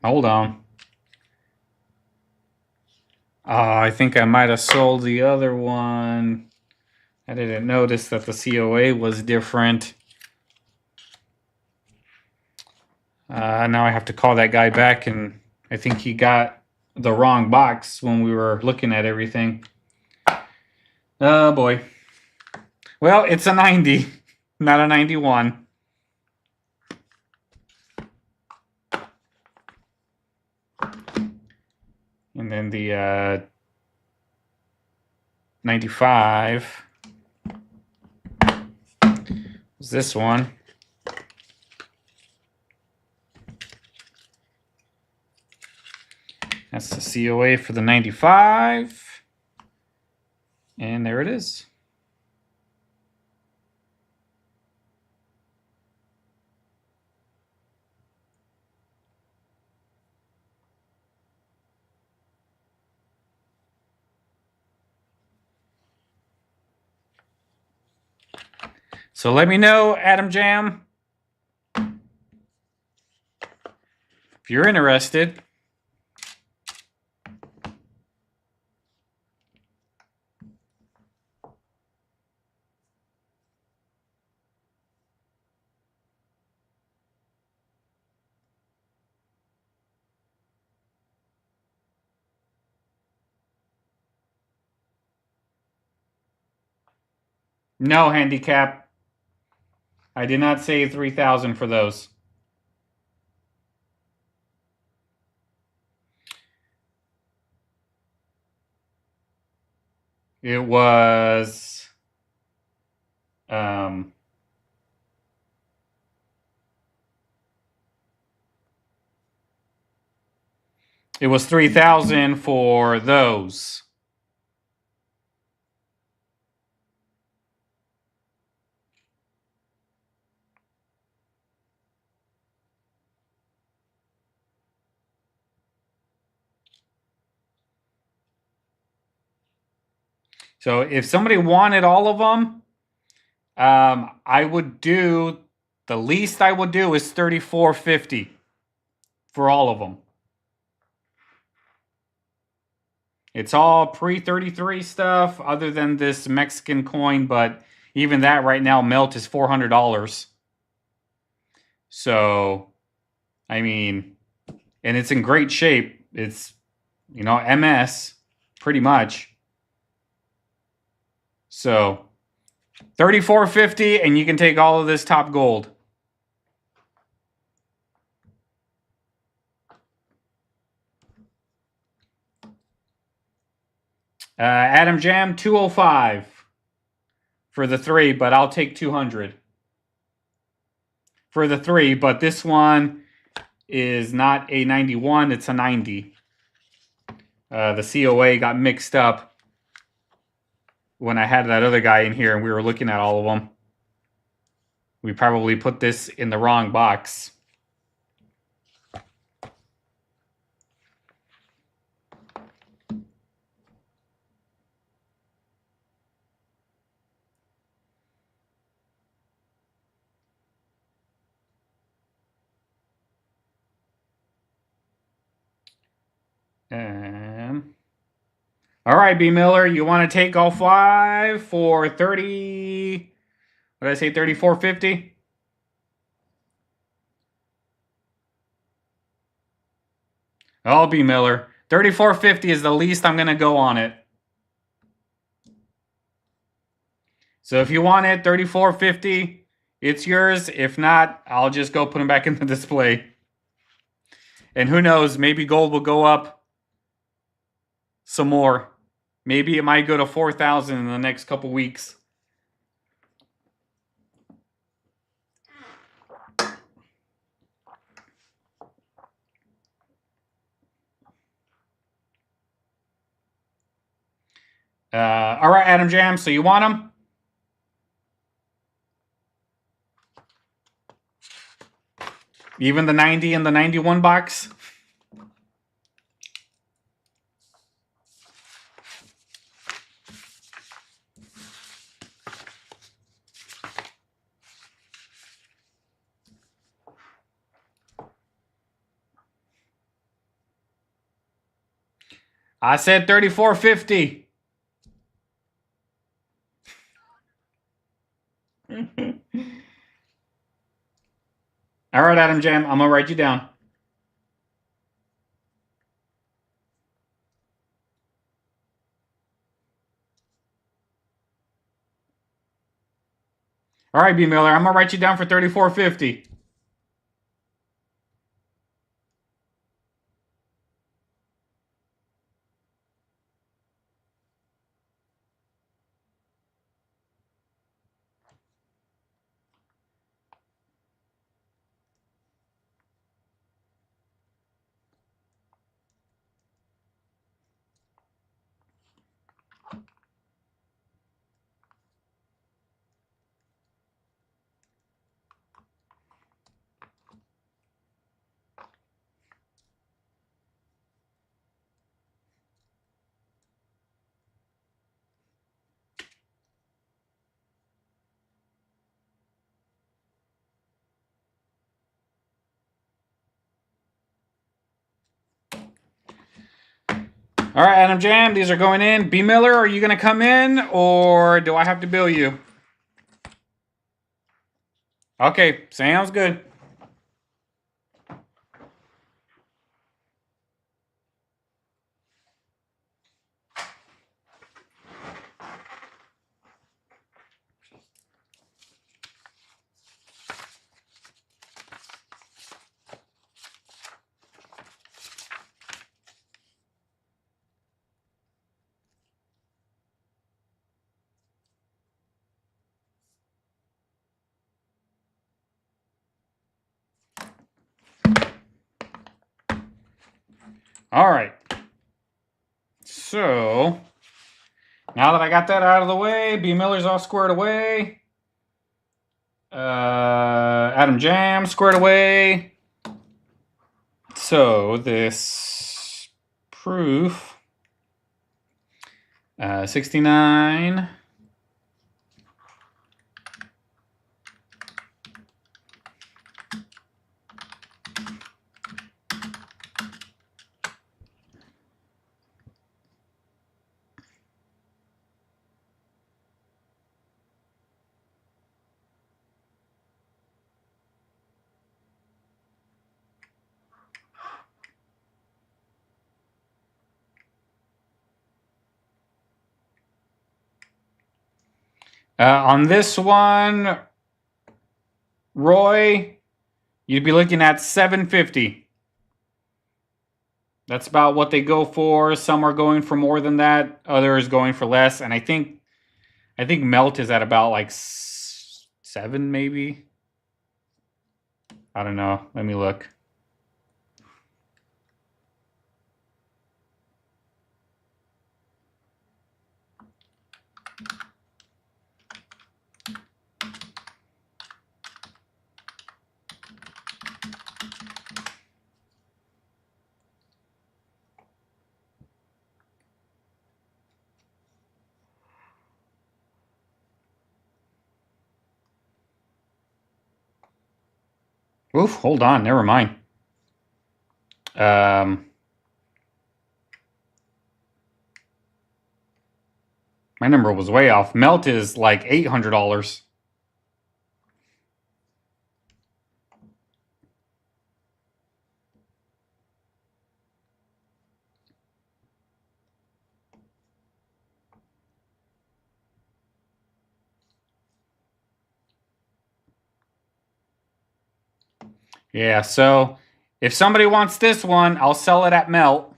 S2: Hold on. I think I might have sold the other one. I didn't notice that the COA was different. Now I have to call that guy back, and I think he got the wrong box when we were looking at everything. Oh, boy. Well, it's a 90, not a 91. And then the 95 is this one. That's the COA for the 95. And there it is. So let me know, Adam Jam, if you're interested. No handicap. I did not say 3,000 for those. It was It was 3,000 for those. So if somebody wanted all of them, I would do, the least I would do is $34.50 for all of them. It's all pre-33 stuff other than this Mexican coin, but even that right now, melt is $400. So, I mean, and it's in great shape. It's, you know, MS, pretty much. So, $34.50 and you can take all of this top gold. Adam Jam, 205 for the 3, but I'll take 200 for the 3. But this one is not a 91, it's a 90. The COA got mixed up when I had that other guy in here and we were looking at all of them. We probably put this in the wrong box. All right, B. Miller, you want to take all 5 for 30? What did I say, 34.50? Oh, B. Miller, 34.50 is the least I'm gonna go on it. So if you want it, 34.50, it's yours. If not, I'll just go put them back in the display. And who knows, maybe gold will go up some more. Maybe it might go to 4,000 in the next couple weeks. All right, Adam Jam, so you want them? Even the 90 and the 91 box? I said 34.50. All right, Adam Jam, I'm gonna write you down. All right, B. Miller, I'm gonna write you down for 34.50. All right, Adam Jam, these are going in. B. Miller, are you gonna come in or do I have to bill you? Okay, sounds good. All right. So now that I got that out of the way, B. Miller's all squared away. Adam Jam squared away. So this proof, 69. On this one, Roy, you'd be looking at $7.50. That's about what they go for. Some are going for more than that. Others going for less. And I think Melt is at about like 7, maybe. I don't know. Let me look. Oof, hold on. Never mind. My number was way off. Melt is like $800. Yeah, so if somebody wants this one, I'll sell it at Melt.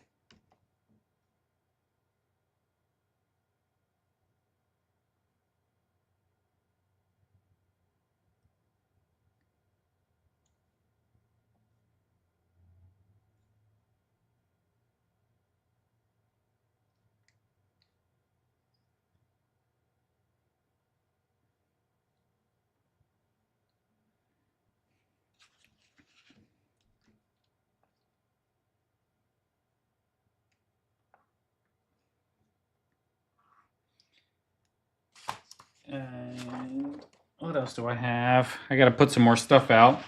S2: And what else do I have? I got to put some more stuff out.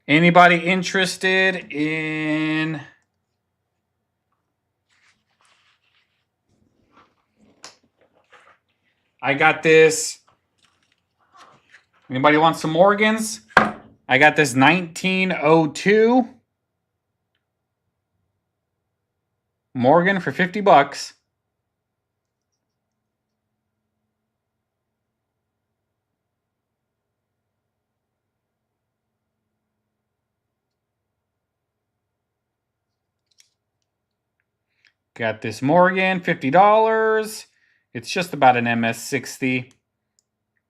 S2: Anybody interested in... I got this. Anybody want some Morgans? I got this 1902 Morgan for $50. Got this Morgan, $50. It's just about an MS-60.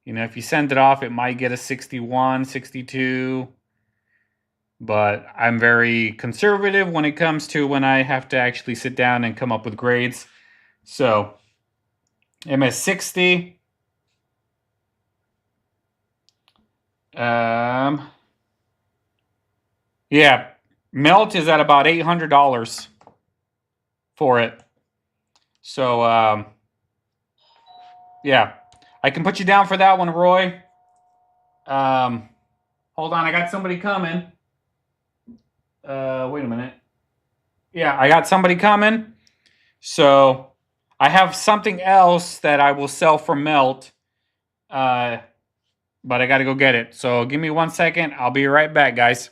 S2: You know, if you send it off, it might get a 61, 62. But I'm very conservative when it comes to when I have to actually sit down and come up with grades. So, MS-60. Yeah, Melt is at about $800 for it. So, yeah, I can put you down for that one, Roy. Hold on, I got somebody coming. Wait a minute. Yeah, I got somebody coming. So I have something else that I will sell for Melt. But I got to go get it. So give me 1 second. I'll be right back, guys.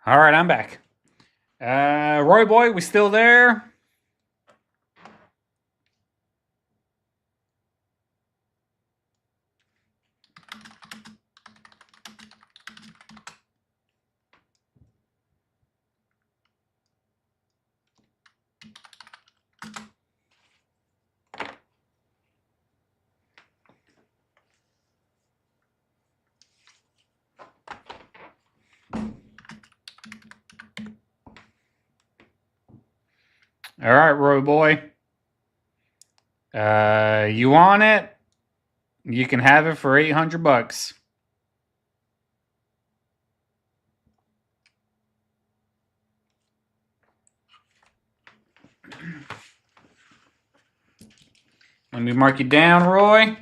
S2: All right, I'm back. Roy boy, we still there? All right, Roy boy. You want it? You can have it for $800. Let me mark you down, Roy.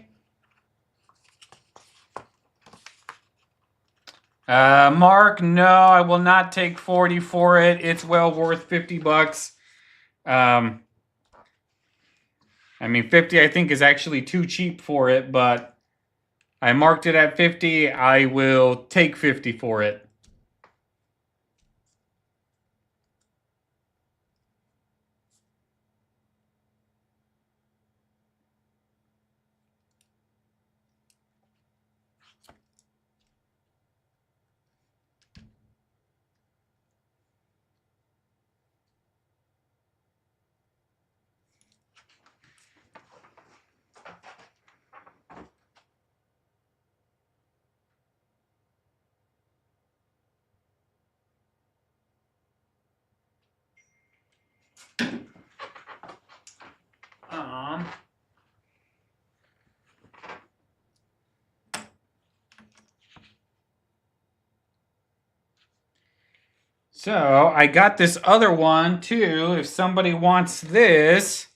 S2: Mark, no, I will not take 40 for it. It's well worth $50. I mean, 50 I think is actually too cheap for it, but I marked it at 50. I will take 50 for it. So I got this other one too. If somebody wants this,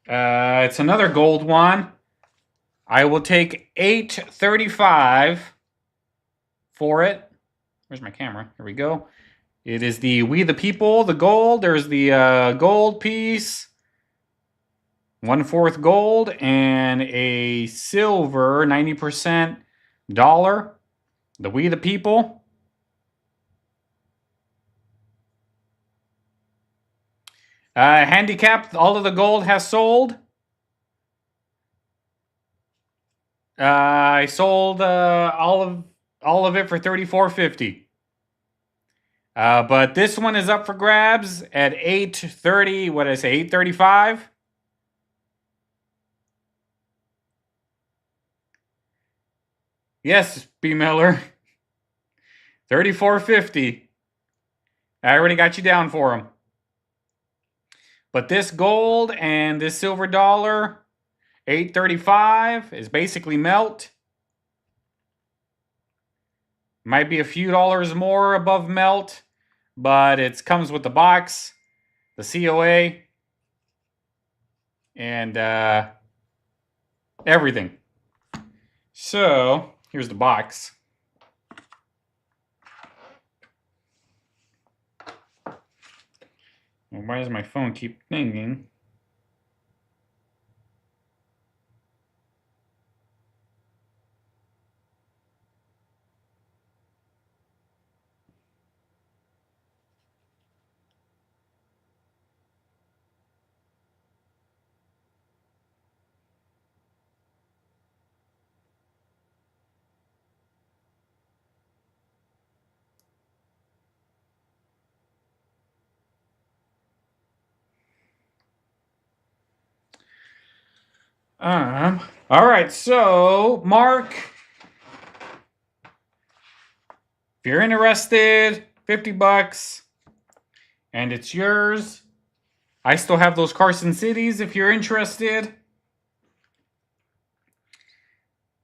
S2: it's another gold one. I will take $8.35 for it. Where's my camera? Here we go. It is the We the People, the gold. There's the gold piece, 1/4 gold, and a silver 90% dollar. The We the People. Handicap, all of the gold has sold. I sold all of it for $34.50. But this one is up for grabs at $8.30. What did I say? $8.35. Yes, B. Miller. $34.50. I already got you down for them. But this gold and this silver dollar, $8.35, is basically melt. Might be a few dollars more above melt, but it comes with the box, the COA, and everything. So here's the box. Why does my phone keep dinging? All right, so Mark, if you're interested, $50, and it's yours. I still have those Carson Cities if you're interested.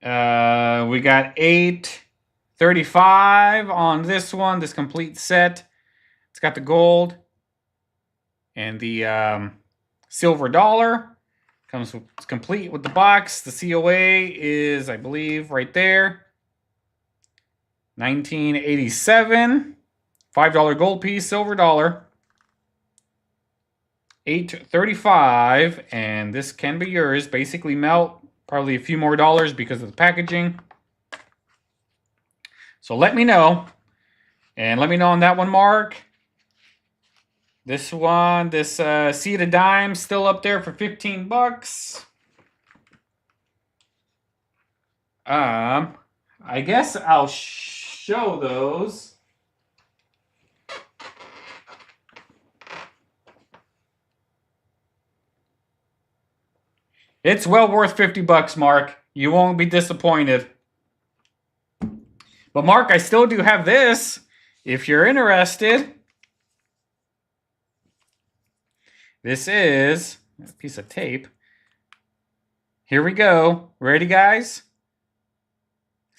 S2: We got $8.35 on this one, this complete set. It's got the gold and the silver dollar. It's complete with the box. The COA is, I believe, right there. 1987. $5 gold piece, silver dollar. $8.35, and this can be yours. Basically melt. Probably a few more dollars because of the packaging. So let me know. And let me know on that one, Mark. This one, this Seed of Dimes, still up there for 15 bucks. I guess I'll show those. It's well worth 50 bucks, Mark. You won't be disappointed. But Mark, I still do have this. If you're interested. This is a piece of tape. Here we go. Ready, guys?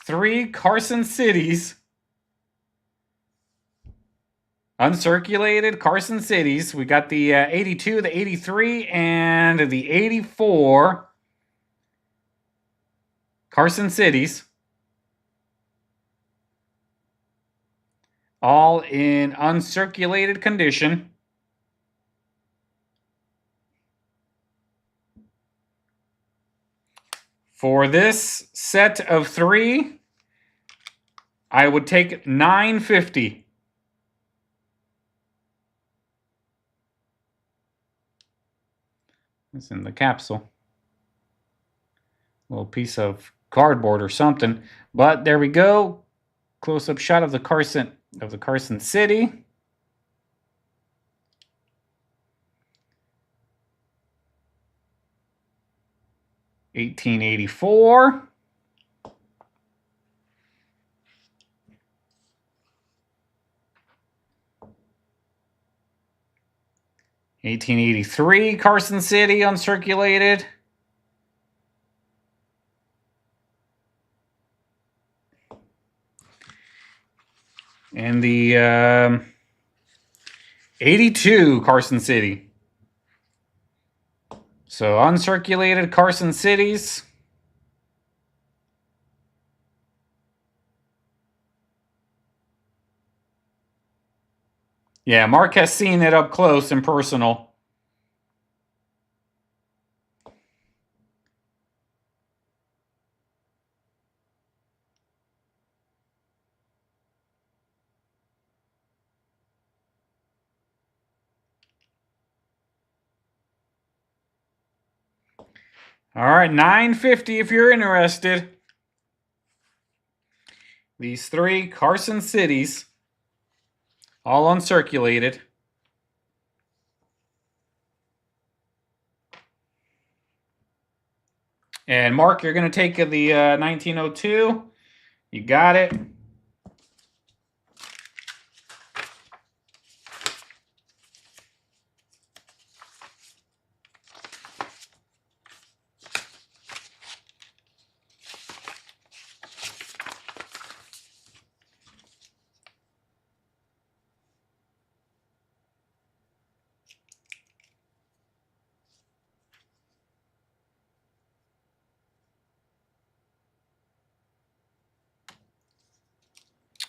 S2: 3 Carson Cities. Uncirculated Carson Cities. We got the 82, the 83, and the 84 Carson Cities. All in uncirculated condition. For this set of 3, I would take $9.50. It's in the capsule. A little piece of cardboard or something. But there we go. Close-up shot of the Carson City. $18.84. $18.83 Carson City uncirculated. And the 82 Carson City. So uncirculated Carson Cities. Yeah, Mark has seen it up close and personal. All right, $9.50 if you're interested. These 3 Carson Cities, all uncirculated. And Mark, you're going to take the 1902. You got it.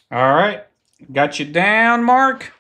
S2: All right. Got you down, Mark.